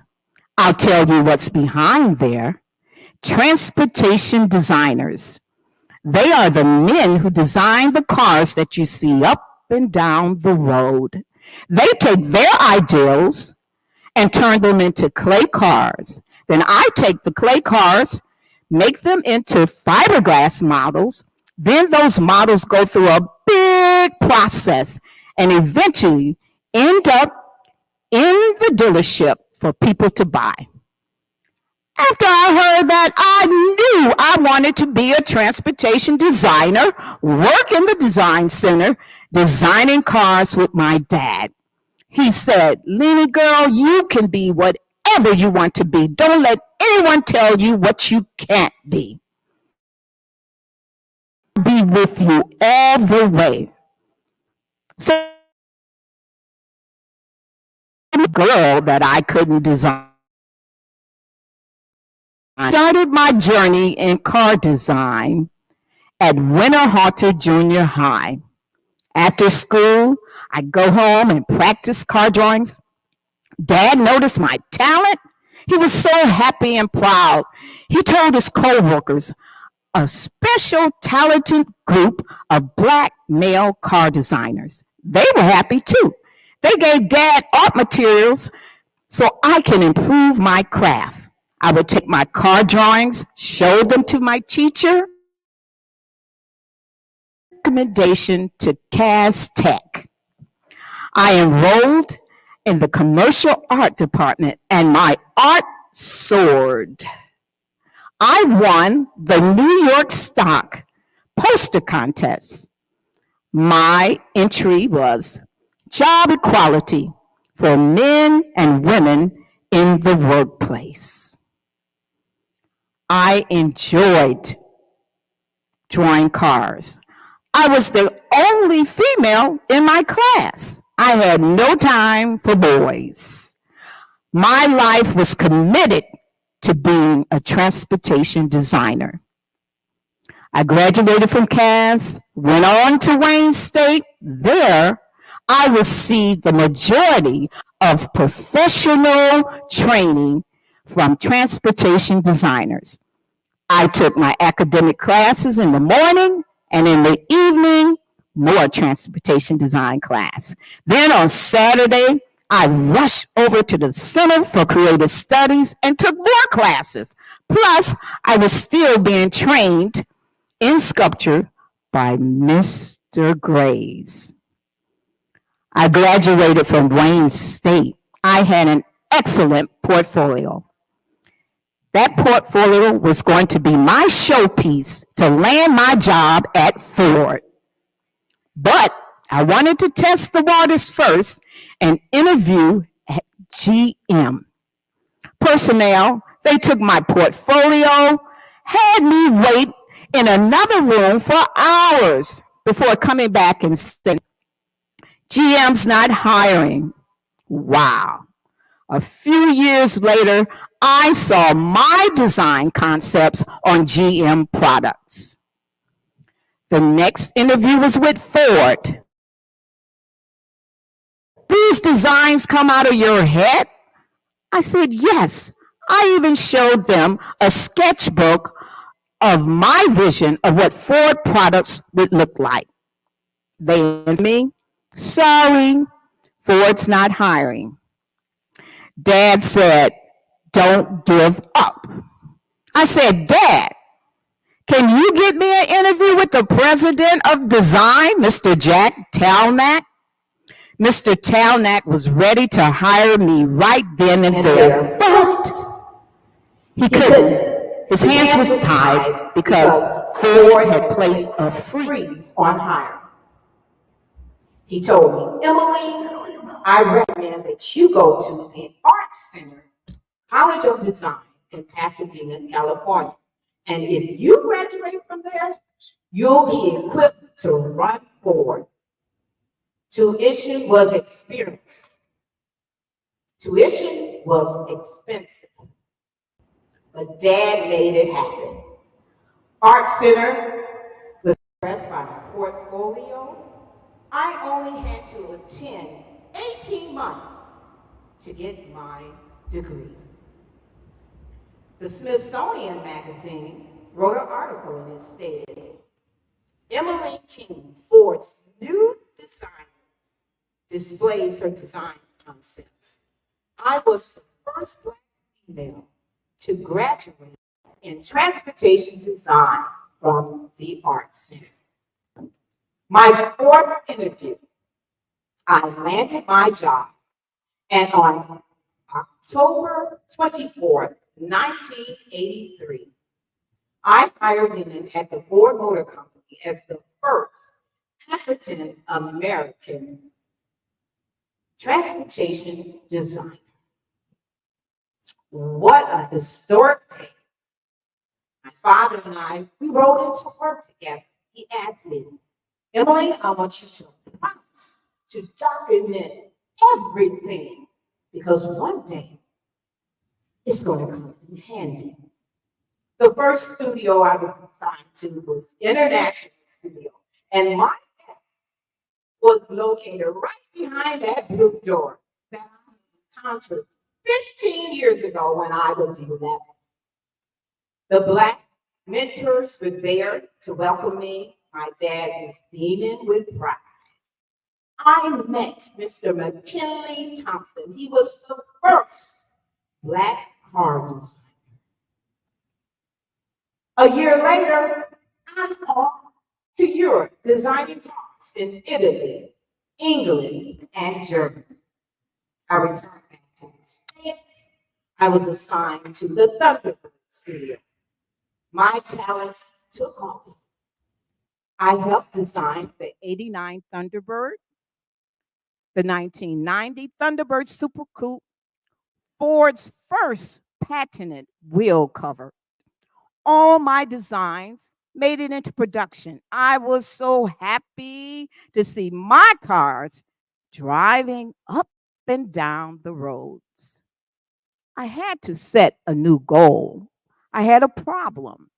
S9: I'll tell you what's behind there. Transportation designers. They are the men who design the cars that you see up and down the road. They take their ideals and turn them into clay cars. Then I take the clay cars, make them into fiberglass models. Then those models go through a big process and eventually end up in the dealership for people to buy. After I heard that, I knew I wanted to be a transportation designer, work in the design center, designing cars with my dad. He said, Leanie girl, you can be whatever you want to be. Don't let anyone tell you what you can't be. Be with you all the way. So, a girl that I couldn't design. I started my journey in car design at Winterhalter Junior High. After school, I'd go home and practice car drawings. Dad noticed my talent. He was so happy and proud. He told his co-workers, a special talented group of Black male car designers. They were happy too. They gave Dad art materials so I can improve my craft.
S6: I would take my car drawings, show them to my teacher. Recommendation to Cass Tech. I enrolled in the commercial art department and my art soared. I won the New York Stock poster contest. My entry was job equality for men and women in the workplace. I enjoyed drawing cars. I was the only female in my class. I had no time for boys. My life was committed to being a transportation designer. I graduated from Cass, went on to Wayne State. There, I received the majority of professional training from transportation designers. I took my academic classes in the morning, and in the evening, more transportation design class. Then on Saturday, I rushed over to the Center for Creative Studies and took more classes. Plus, I was still being trained in sculpture by Mr. Graves. I graduated from Wayne State. I had an excellent portfolio. That portfolio was going to be my showpiece to land my job at Ford. But I wanted to test the waters first and interview at GM. Personnel, they took my portfolio, had me wait in another room for hours before coming back and saying, GM's not hiring. Wow. A few years later, I saw my design concepts on GM products. The next interview was with Ford. These designs come out of your head? I said, yes. I even showed them a sketchbook of my vision of what Ford products would look like. They answered me, sorry, Ford's not hiring. Dad said, don't give up. I said, Dad, can you get me an interview with the president of design, Mr. Jack Talnack? Mr. Talnack was ready to hire me right then and there, but he couldn't. His hands were tied because Ford had placed a freeze on hiring. He told me, Emily, I recommend that you go to the Arts Center, College of Design in Pasadena, California. And if you graduate from there, you'll be equipped to run Ford. Tuition was expensive. Tuition was expensive. But Dad made it happen. Art Center was impressed by my portfolio. I only had to attend 18 months to get my degree. The Smithsonian magazine wrote an article and it stated, Emily King, Ford's new designer, displays her design concepts. I was the first Black female to graduate in transportation design from the Arts Center. My fourth interview, I landed my job, and on October 24th, 1983, I hired in at the Ford Motor Company as the first African American transportation designer. What a historic day. My father and I, we rode into work together. He asked me, Emily, I want you to promise to document everything because one day it's going to come in handy. The first studio I was assigned to was International Studio, and my desk was located right behind that blue door that I encountered 15 years ago when I was 11. The Black mentors were there to welcome me. My dad was beaming with pride. I met Mr. McKinley Thompson. He was the first Black car designer. A year later, I'm off to Europe, designing cars in Italy, England, and Germany. I returned back to the States. I was assigned to the Thunderbird studio. My talents took off. I helped design the '89 Thunderbird, the 1990 Thunderbird Super Coupe, Ford's first patented wheel cover. All my designs made it into production. I was so happy to see my cars driving up and down the roads. I had to set a new goal. I had a problem.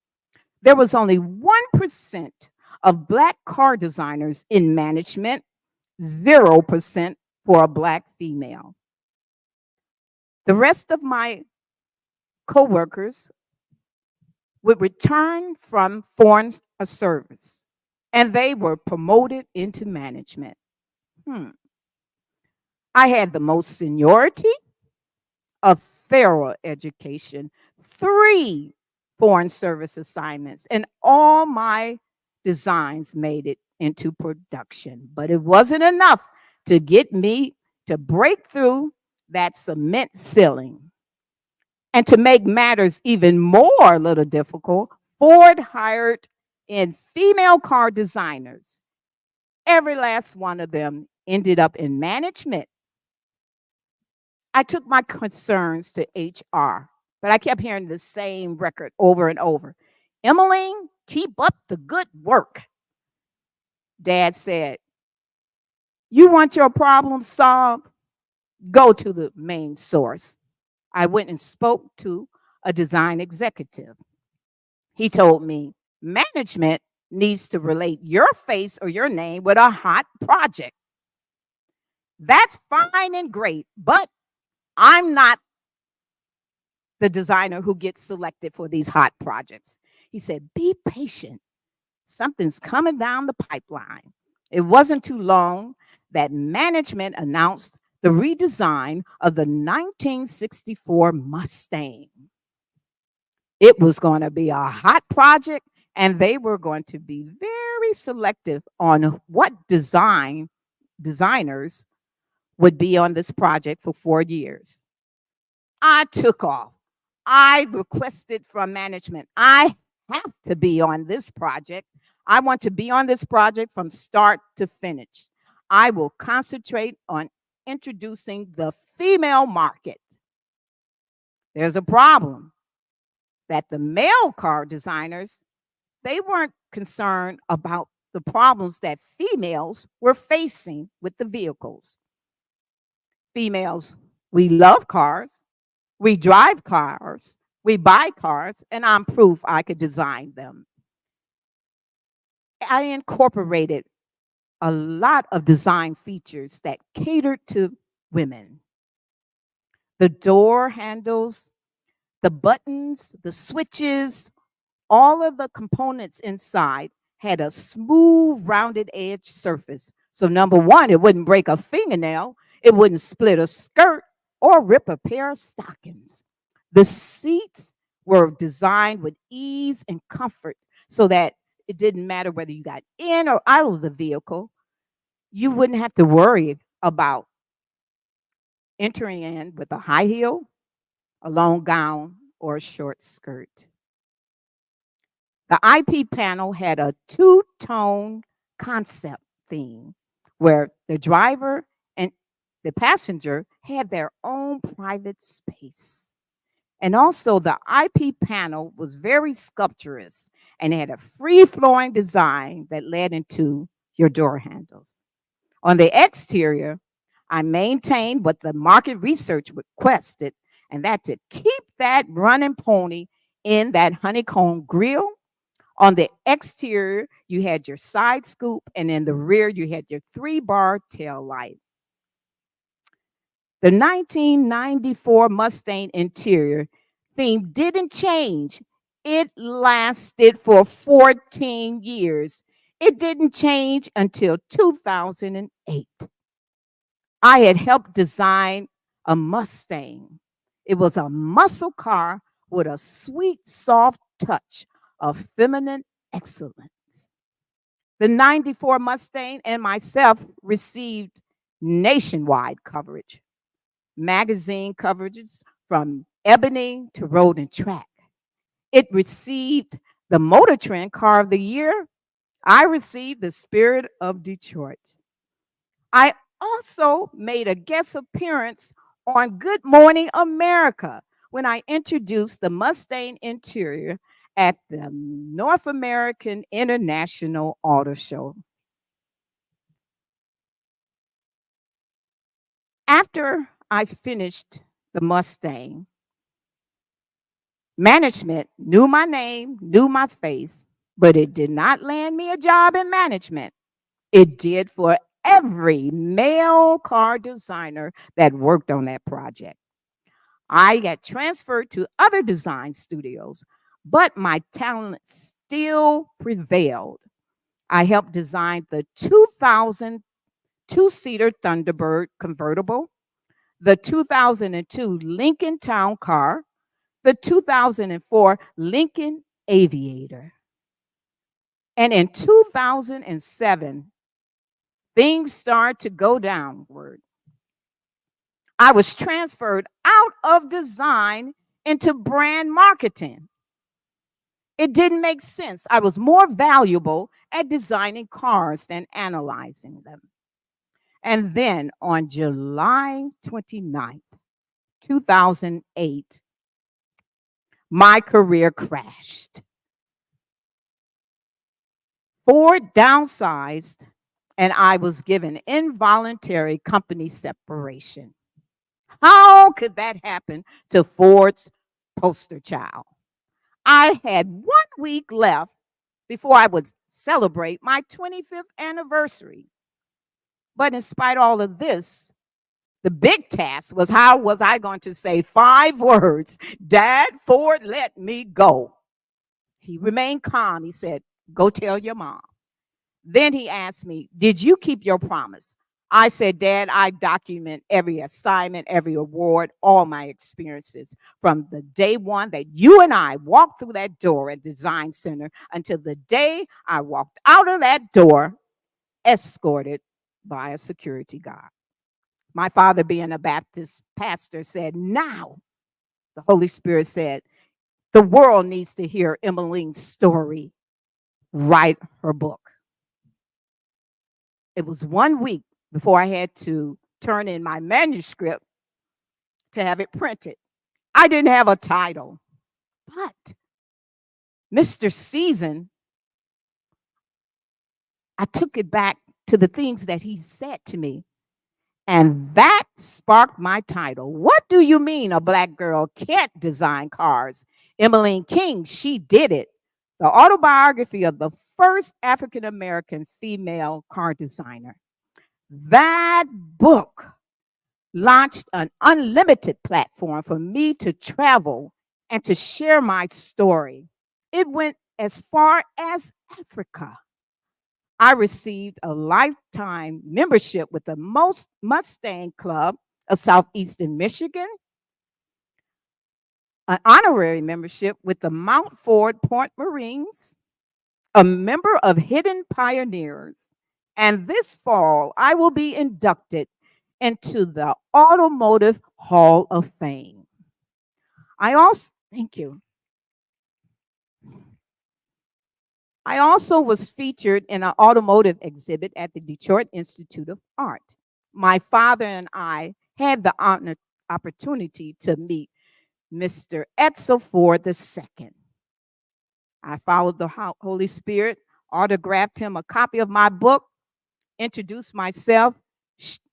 S6: There was only 1% of Black car designers in management, 0% for a Black female. The rest of my coworkers would return from foreign service and they were promoted into management. I had the most seniority, a thorough education, 3 foreign service assignments, and all my designs made it into production. But it wasn't enough to get me to break through that cement ceiling. And to make matters even more a little difficult, Ford hired in female car designers. Every last one of them ended up in management. I took my concerns to HR, but I kept hearing the same record over and over. Emmeline, keep up the good work. Dad said, you want your problem solved? Go to the main source. I went and spoke to a design executive. He told me management needs to relate your face or your name with a hot project. That's fine and great, but I'm not the designer who gets selected for these hot projects. He said, be patient. Something's coming down the pipeline. It wasn't too long that management announced the redesign of the 1964 Mustang. It was going to be a hot project, and they were going to be very selective on what designers would be on this project for 4 years. I took off. I requested from management, I have to be on this project. I want to be on this project from start to finish. I will concentrate on introducing the female market. There's a problem that the male car designers, they weren't concerned about the problems that females were facing with the vehicles. Females, we love cars, we drive cars, we buy cars, and I'm proof I could design them. I incorporated a lot of design features that catered to women. The door handles, the buttons, the switches, all of the components inside had a smooth, rounded edge surface. So number one, it wouldn't break a fingernail, it wouldn't split a skirt or rip a pair of stockings. The seats were designed with ease and comfort so that it didn't matter whether you got in or out of the vehicle. You wouldn't have to worry about entering in with a high heel, a long gown, or a short skirt. The IP panel had a 2-tone concept theme where the driver and the passenger had their own private space. And also the IP panel was very sculpturous and had a free-flowing design that led into your door handles. On the exterior, I maintained what the market research requested, and that to keep that running pony in that honeycomb grille. On the exterior, you had your side scoop, and in the rear, you had your 3-bar tail light. The 1994 Mustang interior theme didn't change. It lasted for 14 years. It didn't change until 2008. I had helped design a Mustang. It was a muscle car with a sweet, soft touch,
S7: of feminine excellence. The 94 Mustang and myself received nationwide coverage, magazine coverages from Ebony to Road and Track. It received the Motor Trend Car of the Year. I received the Spirit of Detroit. I also made a guest appearance on Good Morning America when I introduced the Mustang interior at the North American International Auto Show. After I finished the Mustang, management knew my name, knew my face, but it did not land me a job in management. It did for every male car designer that worked on that project. I got transferred to other design studios, but my talent still prevailed. I helped design the 2000 two-seater Thunderbird convertible, the 2002 Lincoln Town Car, the 2004 Lincoln Aviator. And in 2007, things started to go downward. I was transferred out of design into brand marketing. It didn't make sense. I was more valuable at designing cars than analyzing them. And then on July 29th, 2008, my career crashed. Ford downsized, and I was given involuntary company separation. How could that happen to Ford's poster child? I had 1 week left before I would celebrate my 25th anniversary. But in spite of all of this, the big task was, how was I going to say 5 words? Dad, Ford let me go. He remained calm. He said, go tell your mom. Then he asked me, did you keep your promise? I said, Dad, I document every assignment, every award, all my experiences from the day one that you and I walked through that door at Design Center until the day I walked out of that door, escorted by a security guard. My father, being a Baptist pastor, said, now, the Holy Spirit said, the world needs to hear Emmeline's story. Write her book. It was 1 week before I had to turn in my manuscript to have it printed. I didn't have a title, but Mr. Season, I took it back to the things that he said to me, and that sparked my title. What do you mean a Black girl can't design cars? Emmeline King, she did it. The autobiography of the first African-American female car designer. That book launched an unlimited platform for me to travel and to share my story. It went as far as Africa. I received a lifetime membership with the Mustang Club of Southeastern Michigan, an honorary membership with the Mount Ford Point Marines, a member of Hidden Pioneers, and this fall I will be inducted into the Automotive Hall of Fame. Thank you. I also was featured in an automotive exhibit at the Detroit Institute of Art. My father and I had the opportunity to meet Mr. Edsel Ford II. I followed the Holy Spirit, autographed him a copy of my book, introduced myself,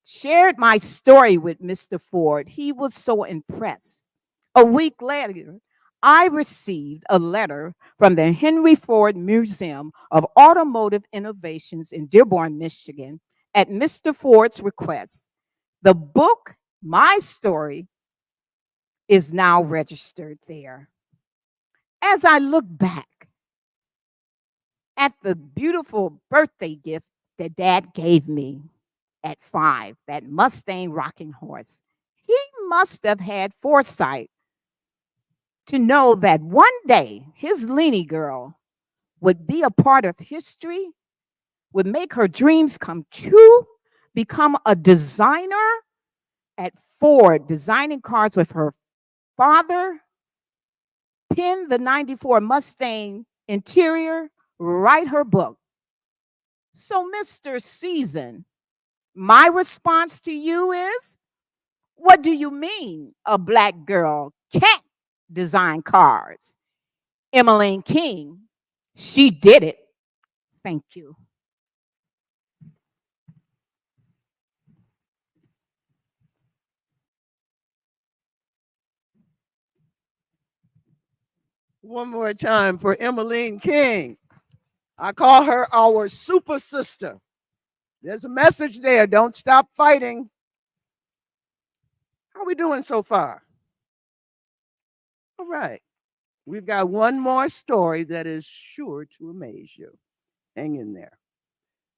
S7: shared my story with Mr. Ford. He was so impressed. A week later, I received a letter from the Henry Ford Museum of Automotive Innovations in Dearborn, Michigan, at Mr. Ford's request. The book, my story, is now registered there. As I look back at the beautiful birthday gift that Dad gave me at 5, that Mustang rocking horse, he must have had foresight
S11: to know that one day his Leanie girl would be a part of history, would make her dreams come true, become a designer at Ford, designing cars with her father, pin the 94 Mustang interior, write her book. So, Mr. Season, my response to you is, what do you mean a black girl can't design cars? Emmeline King, she did it. Thank you.
S12: One more time for Emmeline King. I call her our super sister. There's a message there. Don't stop fighting. How we doing so far? All right. We've got one more story that is sure to amaze you. Hang in there.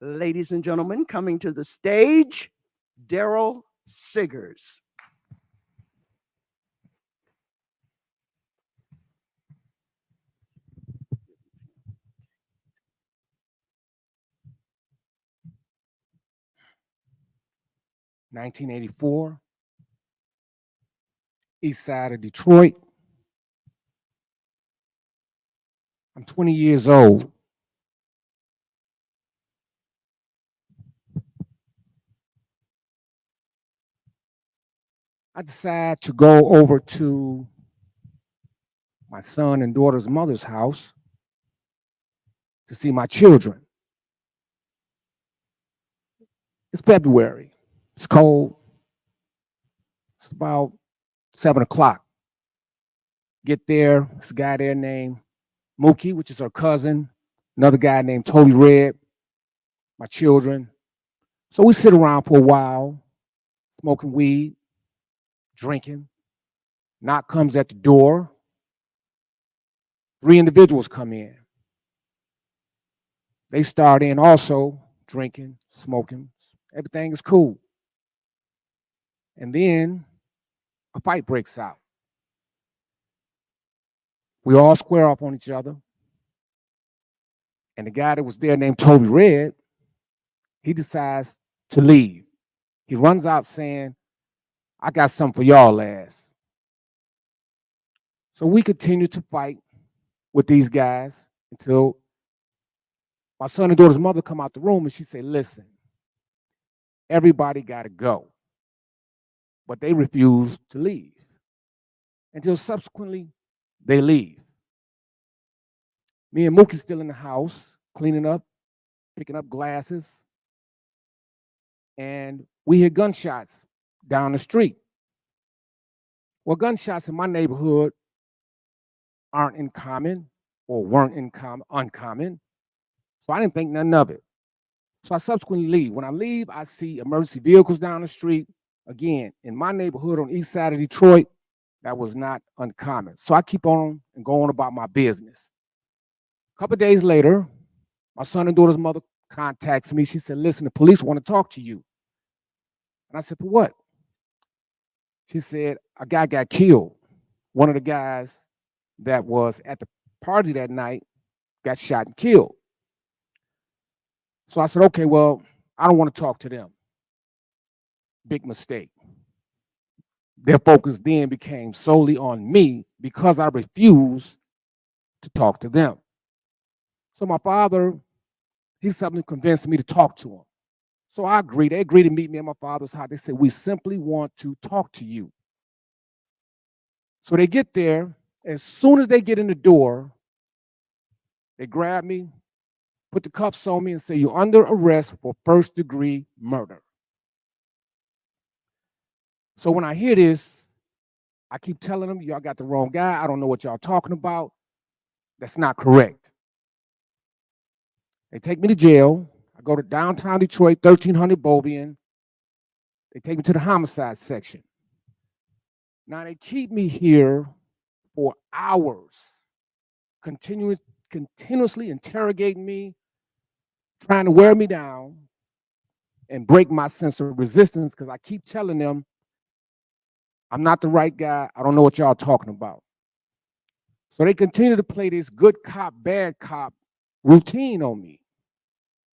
S12: Ladies and gentlemen, coming to the stage, Daryl Siggers.
S13: (1984), east side of Detroit. I'm 20 years old. I decide to go over to my son and daughter's mother's house to see my children. It's February. It's cold. It's about 7 o'clock. Get there. There's a guy there named Mookie, which is her cousin. Another guy named Toby Red. My children. So we sit around for a while, smoking weed, drinking. Knock comes at the door. 3 individuals come in. They start in also drinking, smoking. Everything is cool. And then a fight breaks out. We all square off on each other. And the guy that was there named Toby Red, he decides to leave. He runs out saying, I got something for y'all ass. So we continue to fight with these guys until my son and daughter's mother come out the room and she said, listen, everybody got to go. But they refuse to leave until subsequently they leave. Me and Mookie's still in the house, cleaning up, picking up glasses, and we hear gunshots down the street. Well, gunshots in my neighborhood aren't uncommon or weren't uncommon, so I didn't think nothing of it. So I subsequently leave. When I leave, I see emergency vehicles down the street. Again, in my neighborhood on the east side of Detroit, that was not uncommon. So I keep on and go on about my business. A couple of days later, my son and daughter's mother contacts me. She said, listen, the police want to talk to you. And I said, for what? She said, a guy got killed. One of the guys that was at the party that night got shot and killed. So I said, okay, well, I don't want to talk to them. Big mistake. Their focus then became solely on me because I refused to talk to them. So my father, he suddenly convinced me to talk to him. So I agreed. They agreed to meet me at my father's house. They said, we simply want to talk to you. So they get there. As soon as they get in the door, they grab me, put the cuffs on me, and say, you're under arrest for first-degree murder. So when I hear this, I keep telling them, y'all got the wrong guy. I don't know what y'all talking about. That's not correct. They take me to jail. I go to downtown Detroit, 1300 Bobian. They take me to the homicide section. Now they keep me here for hours, continuously interrogating me, trying to wear me down and break my sense of resistance because I keep telling them, I'm not the right guy. I don't know what y'all talking about. So they continue to play this good cop, bad cop routine on me.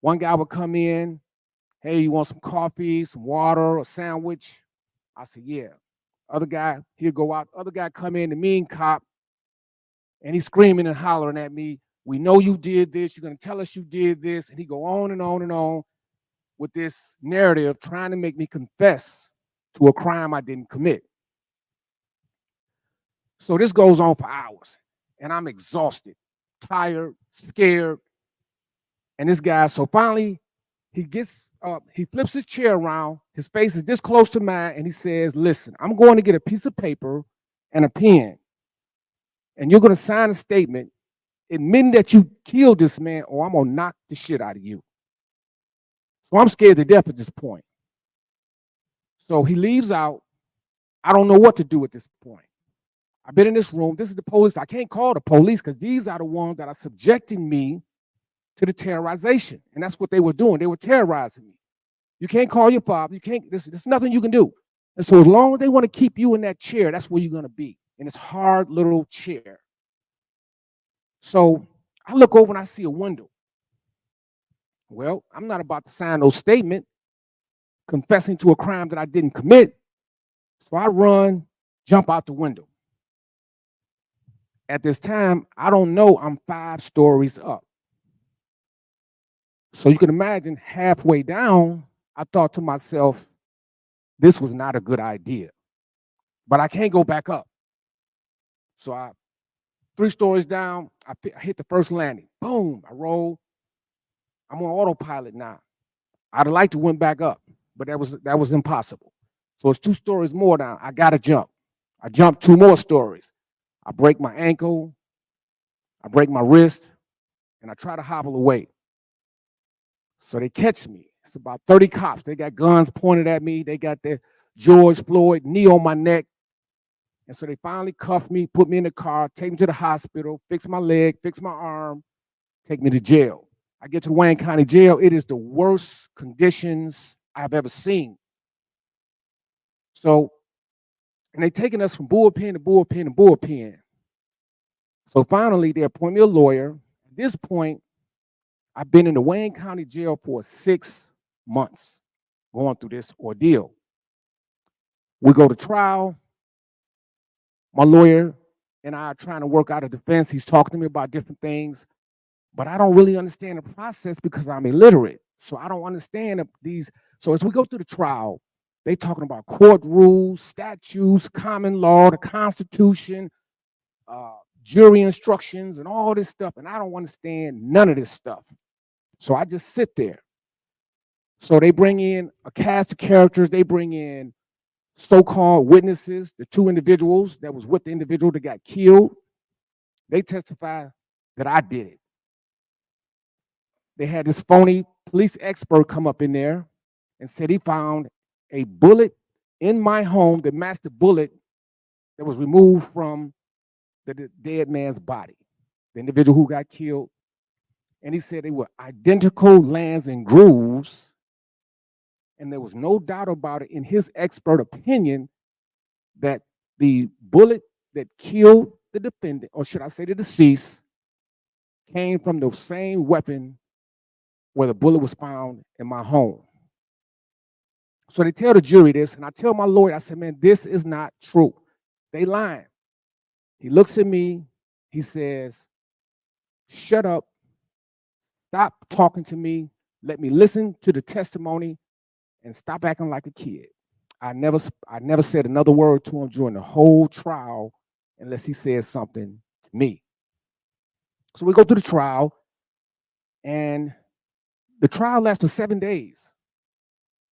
S13: One guy would come in, hey, you want some coffee, some water, a sandwich? I said, yeah. Other guy, he'll go out. Other guy come in, the mean cop, and he's screaming and hollering at me. We know you did this. You're going to tell us you did this. And he go on and on and on with this narrative trying to make me confess to a crime I didn't commit. So this goes on for hours, and I'm exhausted, tired, scared. And this guy, so finally, he gets up, he flips his chair around, his face is this close to mine, and he says, listen, I'm going to get a piece of paper and a pen, and you're going to sign a statement admitting that you killed this man, or I'm going to knock the shit out of you. So I'm scared to death at this point. So he leaves out. I don't know what to do at this point. I've been in this room. This is the police. I can't call the police because these are the ones that are subjecting me to the terrorization. And that's what they were doing. They were terrorizing me. You can't call your father. You can't, there's nothing you can do. And so as long as they want to keep you in that chair, that's where you're going to be, in this hard little chair. So I look over and I see a window. Well, I'm not about to sign no statement confessing to a crime that I didn't commit. So I run, jump out the window. At this time, I don't know I'm 5 stories up. So you can imagine halfway down, I thought to myself, this was not a good idea, but I can't go back up. So 3 stories down, I hit the first landing. Boom, I roll. I'm on autopilot now. I'd have liked to went back up, but that was impossible. So it's 2 stories more down. I gotta jump. I jump 2 more stories. I break my ankle, I break my wrist, and I try to hobble away. So they catch me. It's about 30 cops. They got guns pointed at me. They got their George Floyd knee on my neck. And so they finally cuff me, put me in the car, take me to the hospital, fix my leg, fix my arm, take me to jail. I get to the Wayne County Jail. It is the worst conditions I've ever seen. So, and they taking us from bullpen to bullpen to bullpen. So finally, they appoint me a lawyer. At this point, I've been in the Wayne County Jail for 6 months going through this ordeal. We go to trial. My lawyer and I are trying to work out a defense. He's talking to me about different things, but I don't really understand the process because I'm illiterate. So I don't understand these. So as we go through the trial, they talking about court rules, statutes, common law, the Constitution, jury instructions, and all this stuff. And I don't understand none of this stuff. So I just sit there. So they bring in a cast of characters. They bring in so-called witnesses, the 2 individuals that was with the individual that got killed. They testify that I did it. They had this phony police expert come up in there and said he found a bullet in my home that matched the bullet that was removed from the dead man's body, the individual who got killed. And he said they were identical lands and grooves. And there was no doubt about it in his expert opinion that the bullet that killed the defendant, or should I say the deceased, came from the same weapon where the bullet was found in my home. So they tell the jury this, and I tell my lawyer, I said, man, this is not true. They lying. He looks at me, he says, shut up, stop talking to me, let me listen to the testimony, and stop acting like a kid. I never said another word to him during the whole trial unless he said something to me. So we go through the trial, and the trial lasted 7 days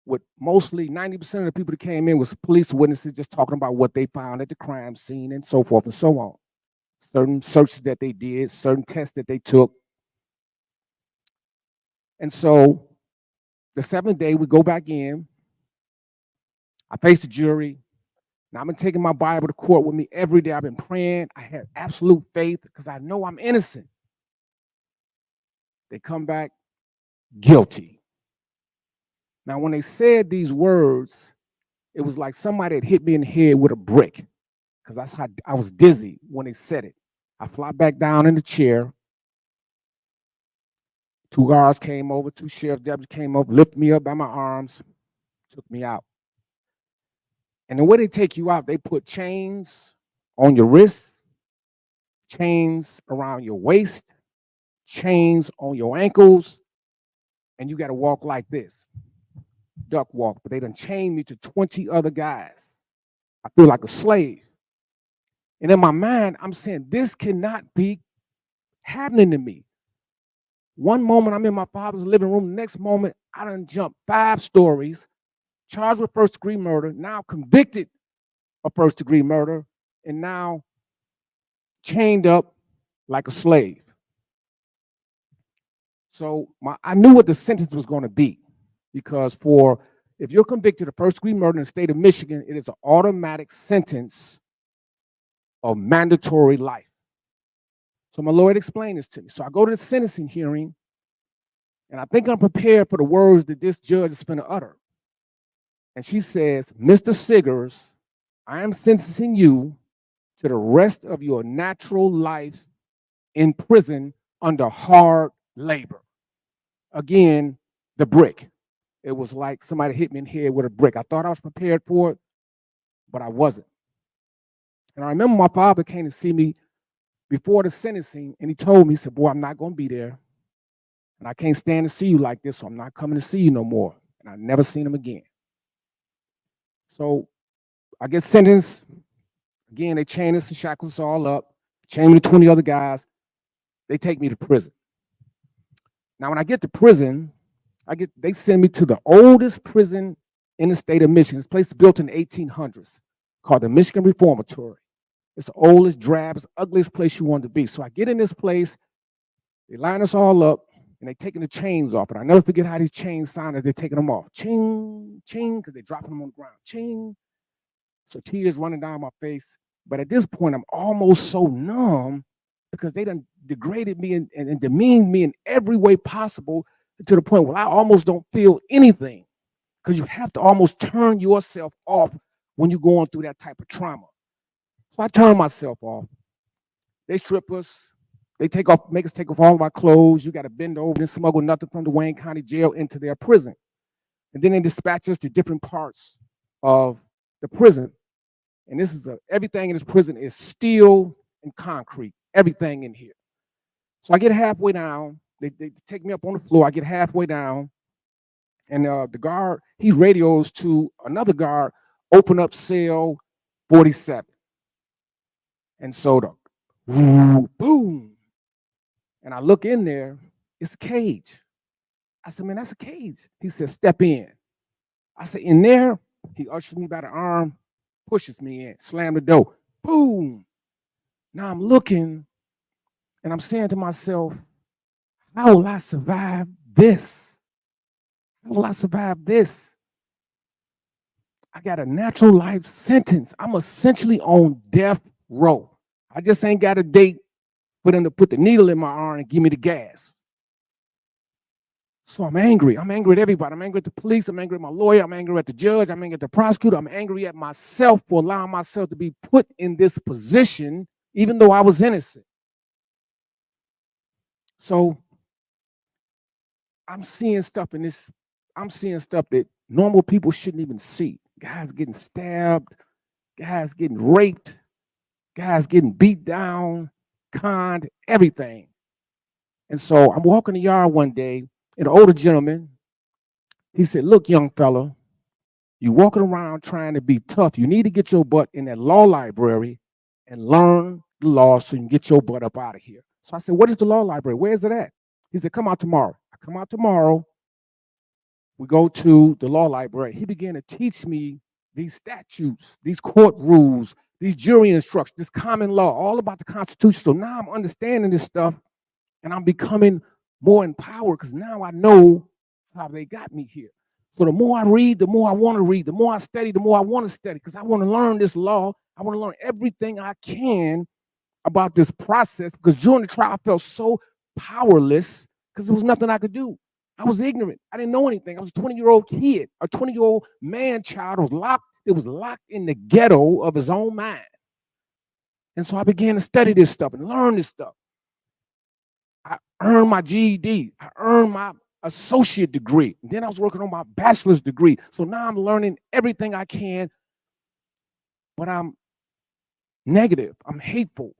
S13: with mostly 90% of the people that came in was police witnesses just talking about what they found at the crime scene and so forth and so on. Certain searches that they did, certain tests that they took. And so the 7th day, we go back in. I face the jury. Now I've been taking my Bible to court with me every day. I've been praying. I have absolute faith because I know I'm innocent. They come back guilty. Now, when they said these words, it was like somebody had hit me in the head with a brick because that's how I was dizzy when they said it. I fly back down in the chair. 2 guards came over, 2 sheriff deputies came over, lifted me up by my arms, took me out. And the way they take you out, they put chains on your wrists, chains around your waist, chains on your ankles, and you got to walk like this, duck walk. But they done chained me to 20 other guys. I feel like a slave. And in my mind, I'm saying, this cannot be happening to me. One moment I'm in my father's living room, the next moment I done jumped 5 stories, charged with first-degree murder, now convicted of first-degree murder, and now chained up like a slave. So I knew what the sentence was going to be, because if you're convicted of first-degree murder in the state of Michigan, it is an automatic sentence of mandatory life. So my lawyer explained this to me. So I go to the sentencing hearing, and I think I'm prepared for the words that this judge is going to utter. And she says, Mr. Siggers, I am sentencing you to the rest of your natural life in prison under hard labor. Again, the brick. It was like somebody hit me in the head with a brick. I thought I was prepared for it, but I wasn't. And I remember my father came to see me before the sentencing, and he told me, he said, boy, I'm not going to be there. And I can't stand to see you like this, so I'm not coming to see you no more. And I never seen him again. So I get sentenced. Again, they chain us and shackle us all up, chain me to 20 other guys. They take me to prison. Now, when I get to prison, they send me to the oldest prison in the state of Michigan. This place is built in the 1800s, called the Michigan Reformatory. It's the oldest, drabbest, ugliest place you want to be. So I get in this place, they line us all up, and they taking the chains off. And I never forget how these chains sound as they're taking them off. Ching, ching, because they're dropping them on the ground. Ching. So tears running down my face. But at this point, I'm almost so numb because they done degraded me and demeaned me in every way possible, to the point where I almost don't feel anything, because you have to almost turn yourself off when you're going through that type of trauma. So I turn myself off. They strip us. They make us take off all of our clothes. You got to bend over and smuggle nothing from the Wayne County Jail into their prison. And then they dispatch us to different parts of the prison. And everything in this prison is steel and concrete, everything in here. So I get halfway down. They take me up on the floor. I get halfway down. And the guard, he radios to another guard, open up cell 47. And so boom. And I look in there, it's a cage. I said, man, that's a cage. He said, step in. I said, in there? He ushers me by the arm, pushes me in, slam the door. Boom. Now I'm looking, and I'm saying to myself, how will I survive this? How will I survive this? I got a natural life sentence. I'm essentially on death row. I just ain't got a date for them to put the needle in my arm and give me the gas. So I'm angry. I'm angry at everybody. I'm angry at the police. I'm angry at my lawyer. I'm angry at the judge. I'm angry at the prosecutor. I'm angry at myself for allowing myself to be put in this position, even though I was innocent. So I'm seeing stuff in this. I'm seeing stuff that normal people shouldn't even see. Guys getting stabbed, guys getting raped, guys getting beat down, conned, everything. And so I'm walking the yard one day, and an older gentleman, he said, look, young fella, you're walking around trying to be tough. You need to get your butt in that law library and learn the law so you can get your butt up out of here. So I said, what is the law library? Where is it at? He said, come out tomorrow. I come out tomorrow. We go to the law library. He began to teach me these statutes, these court rules, these jury instructions, this common law, all about the Constitution. So now I'm understanding this stuff, and I'm becoming more empowered because now I know how they got me here. So the more I read, the more I want to read. The more I study, the more I want to study, because I want to learn this law. I want to learn everything I can about this process, because during the trial I felt so powerless because there was nothing I could do. I was ignorant. I didn't know anything. I was a 20-year-old kid, a 20-year-old man child was locked in the ghetto of his own mind. And so I began to study this stuff and learn this stuff. I earned my GED. I earned my associate degree. And then I was working on my bachelor's degree. So now I'm learning everything I can, but I'm negative. I'm hateful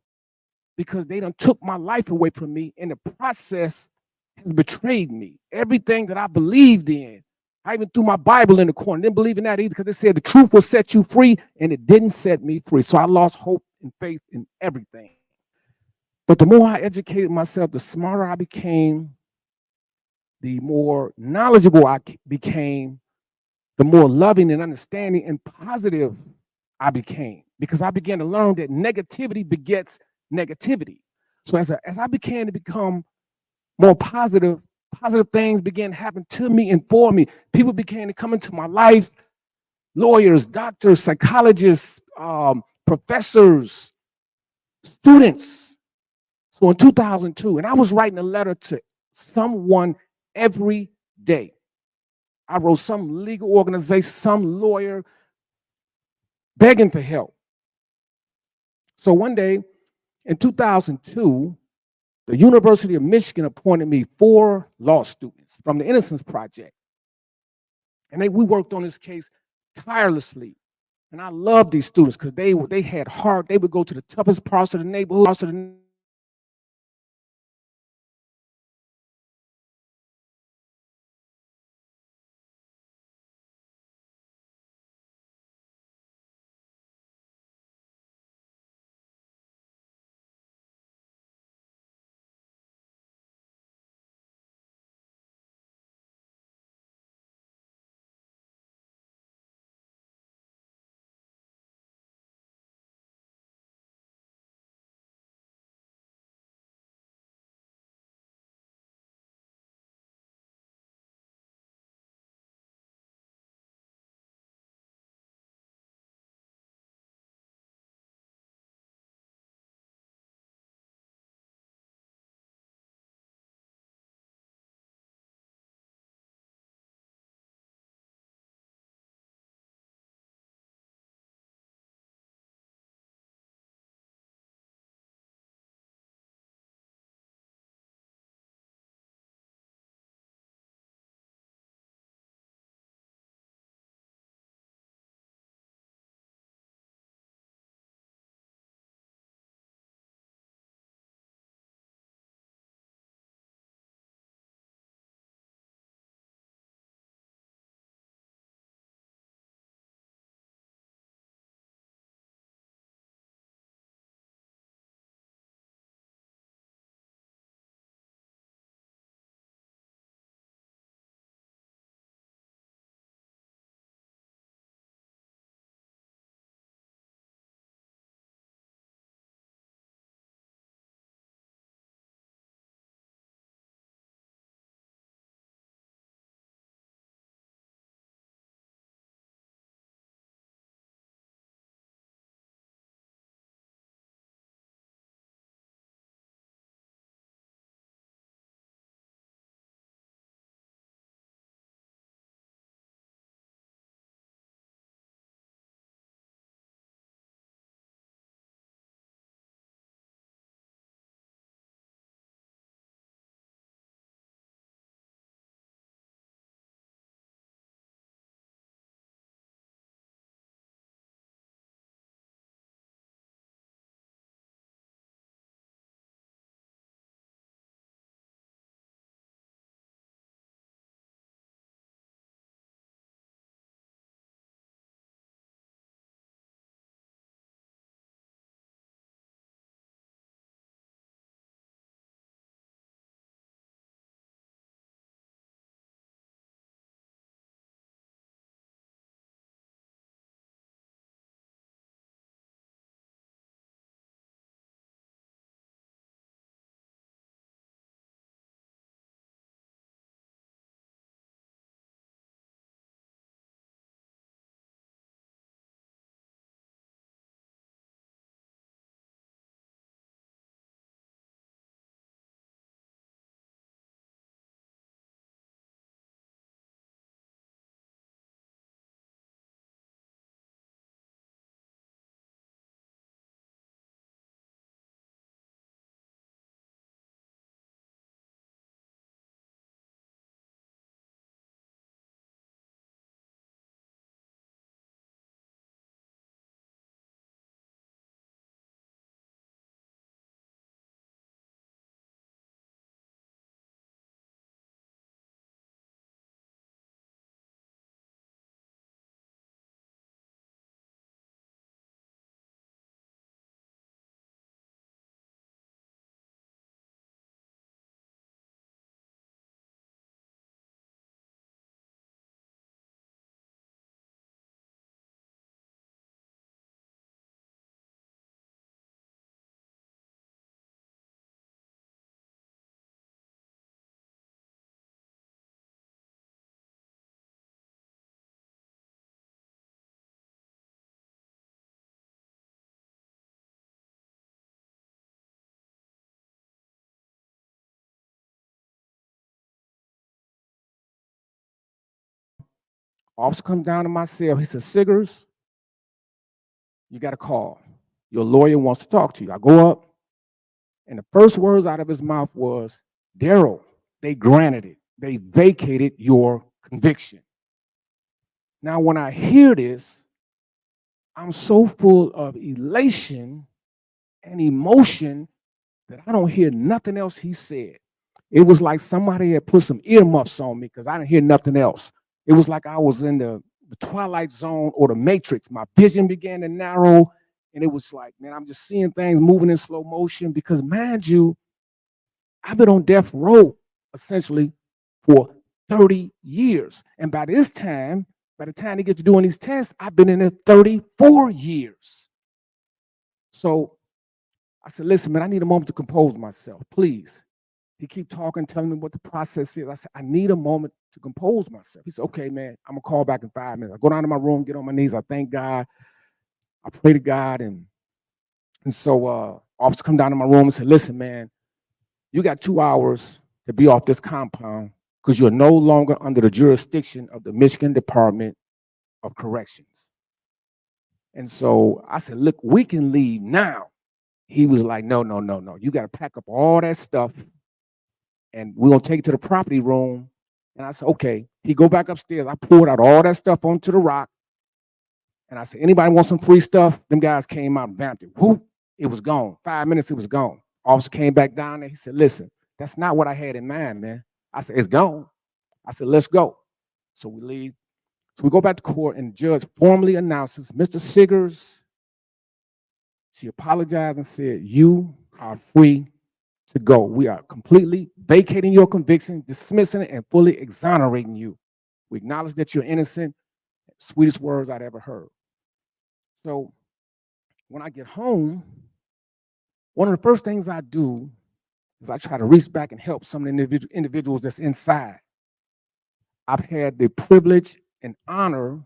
S13: because they done took my life away from me, and the process has betrayed me. Everything that I believed in, I even threw my Bible in the corner. Didn't believe in that either because it said the truth will set you free, and it didn't set me free. So I lost hope and faith in everything. But the more I educated myself, the smarter I became, the more knowledgeable I became, the more loving and understanding and positive I became, because I began to learn that negativity begets negativity. So as I began to become more positive, positive things began to happen to me and for me. People began to come into my life, lawyers, doctors, psychologists, professors, students. So in 2002, and I was writing a letter to someone every day. I wrote some legal organization, some lawyer, begging for help. So one day in 2002, the University of Michigan appointed me 4 law students from the Innocence Project. And we worked on this case tirelessly. And I love these students because they had heart. They would go to the toughest parts of the neighborhood, Officer comes down to my cell. He says, Siggers, you got a call. Your lawyer wants to talk to you. I go up, and the first words out of his mouth was, Daryl, they granted it. They vacated your conviction. Now, when I hear this, I'm so full of elation and emotion that I don't hear nothing else he said. It was like somebody had put some earmuffs on me because I didn't hear nothing else. It was like I was in the Twilight Zone or the Matrix. My vision began to narrow, and it was like, man, I'm just seeing things moving in slow motion because, mind you, I've been on death row essentially for 30 years. And by this time, by the time they get to doing these tests, I've been in there 34 years. So I said, listen, man, I need a moment to compose myself, please. He keep talking, telling me what the process is. I said, I need a moment to compose myself. He said, okay, man, I'm gonna call back in 5 minutes. I go down to my room, get on my knees, I thank God, I pray to God, and so officer come down to my room and said, listen, man, you got 2 hours to be off this compound because you're no longer under the jurisdiction of the Michigan Department of Corrections. And so I said, look, we can leave now. He was like, no. You got to pack up all that stuff and we're going to take it to the property room. And I said, okay. He go back upstairs. I poured out all that stuff onto the rock. And I said, anybody want some free stuff? Them guys came out and vamped it. Whoop, it was gone. 5 minutes, it was gone. Officer came back down there. He said, listen, that's not what I had in mind, man. I said, it's gone. I said, let's go. So we leave. So we go back to court and the judge formally announces, Mr. Siggers, she apologized and said, you are free to go. We are completely vacating your conviction, dismissing it, and fully exonerating you. We acknowledge that you're innocent. Sweetest words I'd ever heard. So when I get home, one of the first things I do is I try to reach back and help some of the individuals that's inside. I've had the privilege and honor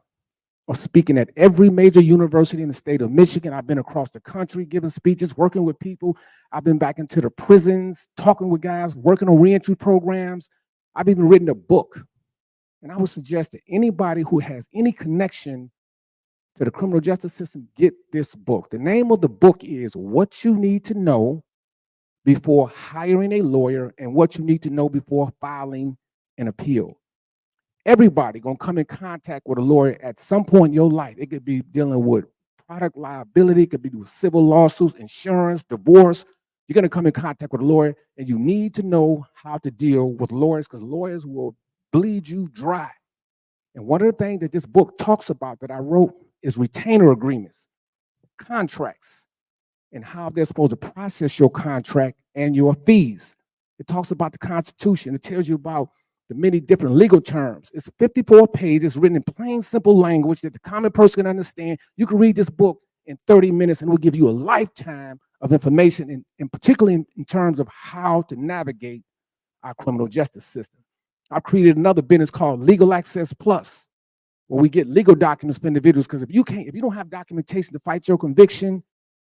S13: of speaking at every major university in the state of Michigan. I've been across the country giving speeches, working with people. I've been back into the prisons, talking with guys, working on reentry programs. I've even written a book. And I would suggest that anybody who has any connection to the criminal justice system get this book. The name of the book is What You Need to Know Before Hiring a Lawyer and What You Need to Know Before Filing an Appeal. Everybody gonna come in contact with a lawyer at some point in your life. It could be dealing with product liability, it could be with civil lawsuits, insurance, divorce. You're gonna come in contact with a lawyer and you need to know how to deal with lawyers because lawyers will bleed you dry. And one of the things that this book talks about that I wrote is retainer agreements, contracts, and how they're supposed to process your contract and your fees. It talks about the Constitution. It tells you about the many different legal terms. It's 54 pages written in plain, simple language that the common person can understand. You can read this book in 30 minutes and it will give you a lifetime of information, and particularly in terms of how to navigate our criminal justice system. I've created another business called Legal Access Plus, where we get legal documents for individuals, because if you don't have documentation to fight your conviction,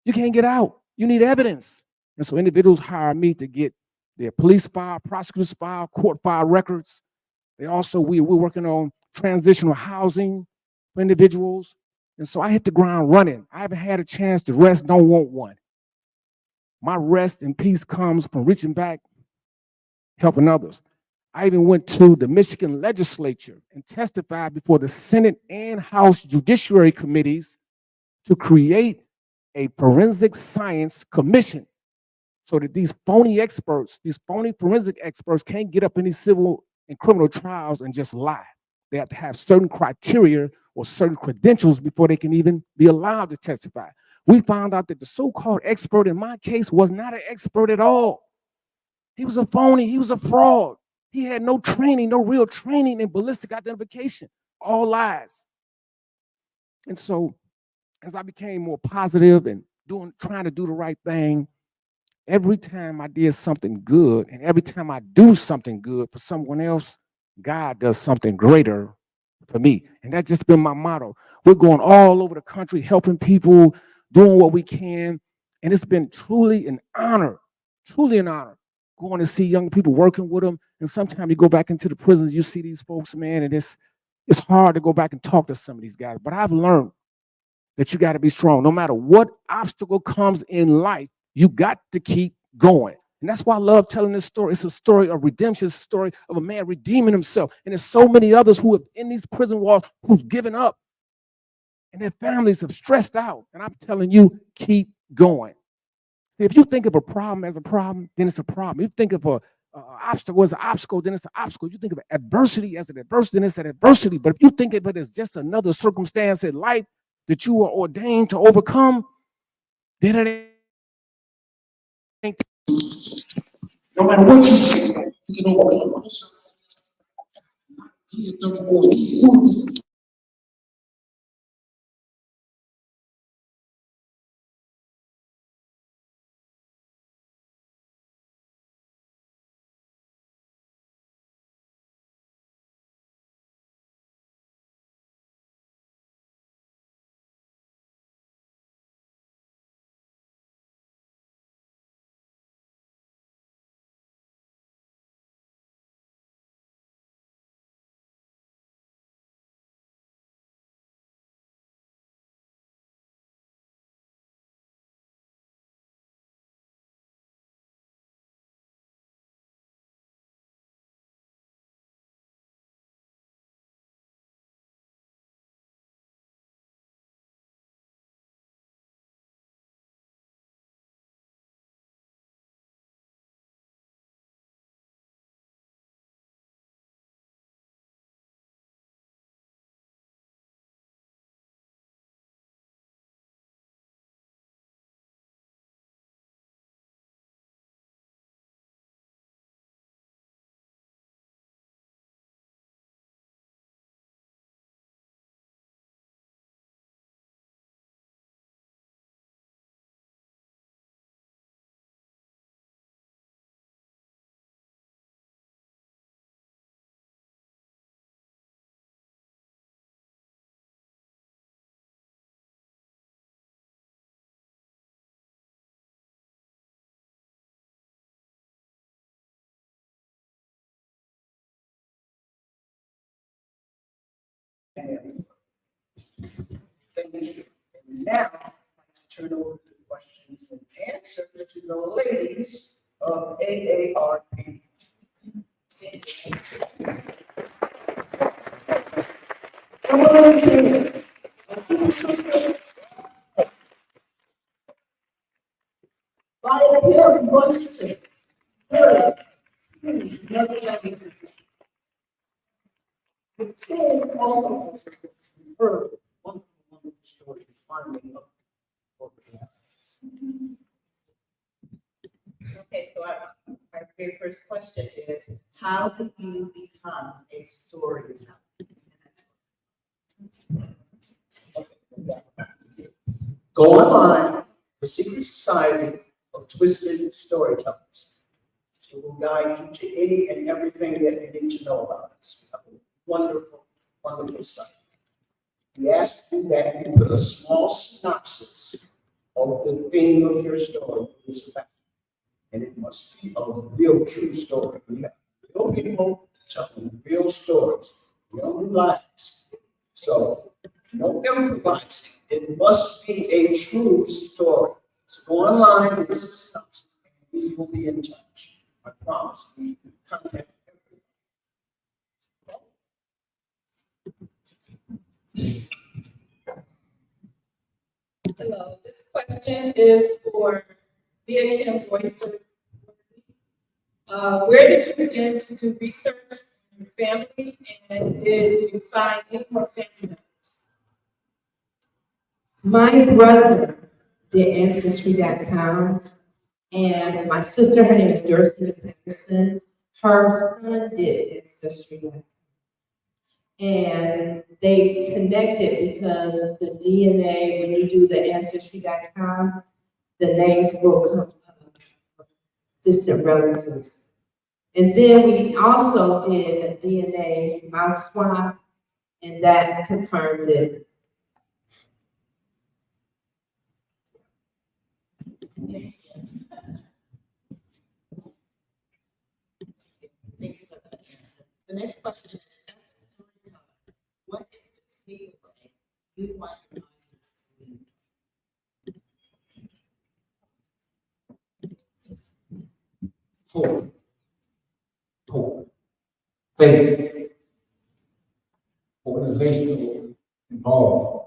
S13: you can't get out. You need evidence. And so individuals hire me to get their police file, prosecutor's file, court file records. They also, we're working on transitional housing for individuals. And so I hit the ground running. I haven't had a chance to rest, don't want one. My rest and peace comes from reaching back, helping others. I even went to the Michigan legislature and testified before the Senate and House Judiciary Committees to create a forensic science commission so that these phony experts, these phony forensic experts can't get up in these civil and criminal trials and just lie. They have to have certain criteria or certain credentials before they can even be allowed to testify. We found out that the so-called expert in my case was not an expert at all. He was a phony, he was a fraud. He had no training, no real training in ballistic identification, all lies. And so as I became more positive and trying to do the right thing, every time I did something good and every time I do something good for someone else, God does something greater for me. And that's just been my motto. We're going all over the country, helping people, doing what we can. And it's been truly an honor, going to see young people, working with them. And sometimes you go back into the prisons, you see these folks, man, and It's hard to go back and talk to some of these guys, but I've learned that you got to be strong. No matter what obstacle comes in life, you got to keep going. And that's why I love telling this story. It's a story of redemption. It's a story of a man redeeming himself. And there's so many others who are in these prison walls who's given up and their families have stressed out. And I'm telling you, keep going. See, if you think of a problem as a problem, then it's a problem. If you think of an obstacle as an obstacle, then it's an obstacle. You think of adversity as an adversity, then it's an adversity. But if you think of it as just another circumstance in life that you are ordained to overcome, then it ain't.
S14: No matter what you do, you can overcome. 34 years.
S5: Thank you. And now, I'd like to turn over the questions and answers to the ladies of AARP. By him was the king also has heard wonderful, wonderful story finally up over there.
S15: Okay, so my very first question is, how do you become a storyteller?
S5: Go online, the Secret Society of Twisted Storytellers. It will guide you to any and everything that you need to know about us. We have a wonderful, wonderful site. We ask you that you put a small synopsis of the theme of your story is about. And it must be a real true story. We have real people telling real stories, real lives. So no improvising. It must be a true story. So go online, give us a synopsis, and we will be in touch. I promise. We contact
S16: Hello, this question is for Via Kim Royster. Where did you begin to do research on your family, and did you find any more family members?
S6: My brother did Ancestry.com, and my sister, her name is Dorothy Patterson. Her son did Ancestry.com. And they connected because the DNA, when you do the Ancestry.com, the names will come up, distant relatives. And then we also did a DNA mouth swab, and that confirmed it.
S15: Thank you for that answer. The next question is, as a storyteller, you want your audience to read?
S17: Hope, faith, organizational involvement.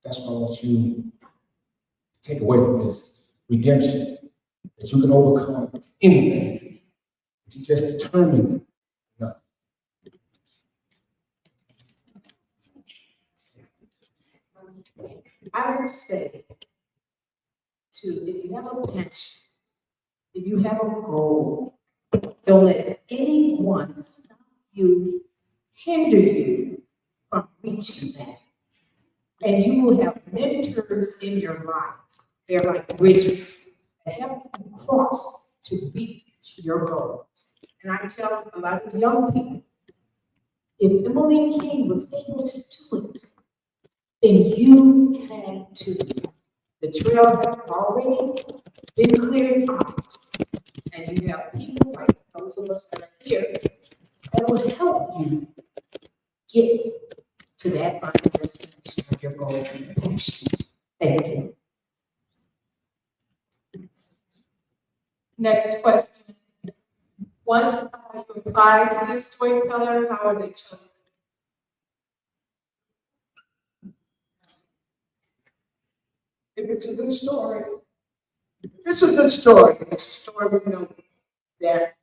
S17: That's what I want you to take away from this redemption, that you can overcome anything if you just determined enough.
S6: I would say if you have a passion, if you have a goal, don't let anyone stop you, hinder you from reaching that. And you will have mentors in your life. They're like bridges that help you cross to reach your goals. And I tell a lot of young people, if Emily King was able to do it, then you can too. The trail has already been cleared out. And you have people like those of us that are here that will help you get to that final destination of your goal and passion. Thank you.
S16: Next question. Once you apply to be a storyteller, how are they chosen?
S5: If it's a good story, it's a good story. It's a story we know that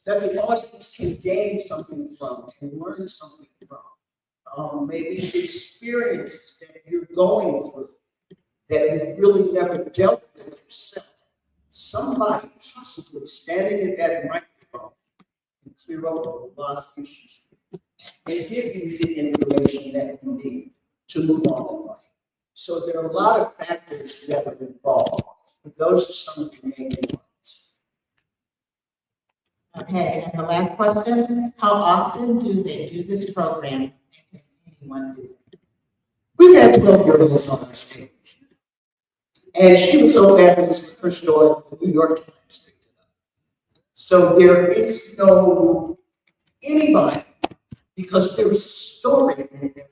S5: the audience can gain something from, can learn something from. Maybe the experiences that you're going through that you've really never dealt with yourself. Somebody possibly standing at that microphone can clear up a lot of issues and give you the information that you need to move on in life. So there are a lot of factors that are involved, but those are some of the main ones.
S15: Okay, and the last question, how often do they do this program? And can anyone do it?
S5: We've had 12 girls on our stage. And she was so fabulous with her story, the New York Times picked it up. So there is no anybody, because there is a story in it.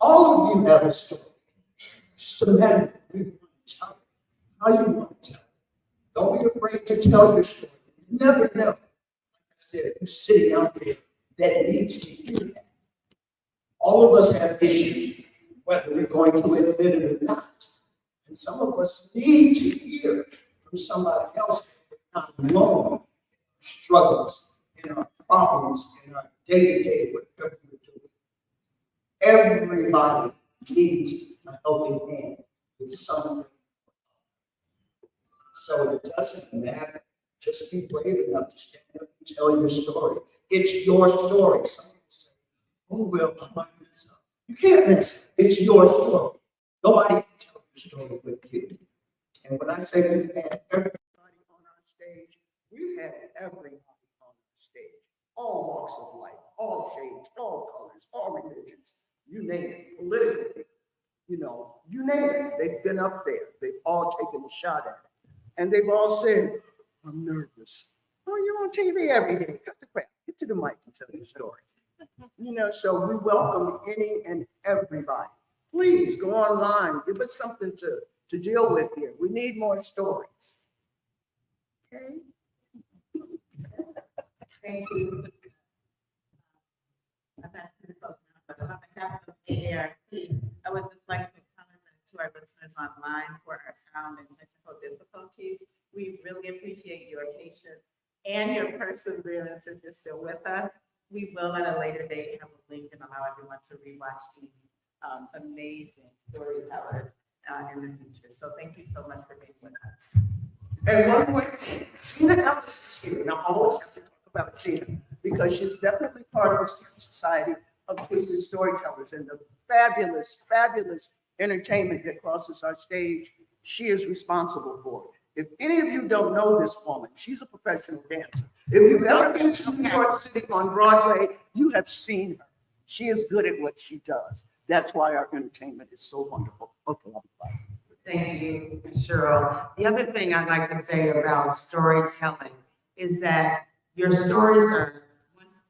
S5: All of you have a story. Just a matter of you want to tell it, how you want to tell it. Don't be afraid to tell your story. You never know, like I said, who's sitting out there that needs to hear that. All of us have issues, whether we're going to admit it or not. And some of us need to hear from somebody else that we're not alone in our struggles, in our problems, in our day-to-day, whatever we're doing. Everybody needs a helping hand with something. So it doesn't matter. Just be brave enough to stand up and tell your story. It's your story. Some people say, oh, well, I might mess up. You can't mess up. It's your story. Nobody can tell your story with you. And when I say we've had everybody on our stage, we've had everybody on our stage. All walks of life, all shades, all colors, all religions, you name it, politically, you name it. They've been up there. They've all taken a shot at it. And they've all said, I'm nervous. Oh, you're on TV every day. Cut the crap. Get to the mic and tell your story. So we welcome any and everybody. Please go online. Give us something to deal with here. We need more stories. Okay?
S15: Thank you. On behalf of AARP, I would just like to apologize to our listeners online for our sound and technical difficulties. We really appreciate your patience and your perseverance if you're still with us. We will at a later date have a link and allow everyone to rewatch these amazing storytellers in the future. So thank you so much for being with us.
S5: And one more thing, Gina Ellis is here. Now, I always have to talk about Gina because she's definitely part of the secret society of Twisted Storytellers and the fabulous, fabulous entertainment that crosses our stage. She is responsible for it. If any of you don't know this woman, she's a professional dancer. If you've ever been to New York City on Broadway, you have seen her. She is good at what she does. That's why our entertainment is so wonderful. Okay, I'll be quiet.
S18: Thank you, Cheryl. The other thing I'd like to say about storytelling is that your stories are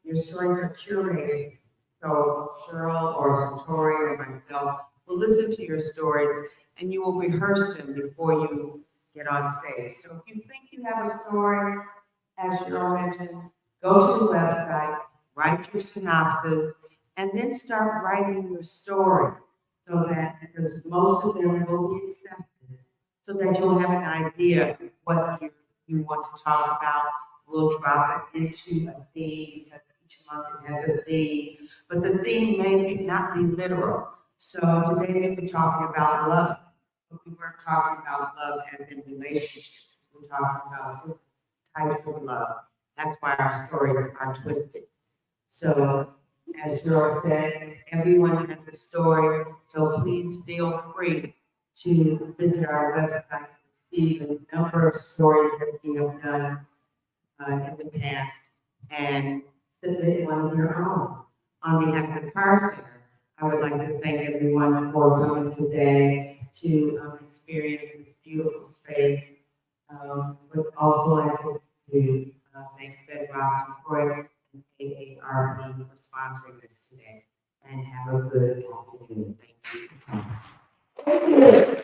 S18: Your stories are curated. So Cheryl or Satori or myself will listen to your stories and you will rehearse them before you get on stage. So if you think you have a story, as Cheryl mentioned, go to the website, write your synopsis, and then start writing your story so that, because most of them will be accepted, so that you'll have an idea of what you want to talk about. We'll drop it into a theme, because each month it has a theme, but the theme may not be literal. So today we're talking about love, but we weren't talking about love as in relationships. We're talking about different types of love. That's why our stories are twisted. So, as George said, everyone has a story, so please feel free to visit our website and see the number of stories that we have done in the past and submit one of your own. On behalf of the Car Center, I would like to thank everyone for coming today to experience this beautiful space. Would also like to thank Bedrock Detroit and AARP for sponsoring this today. And have a good afternoon. Thank you.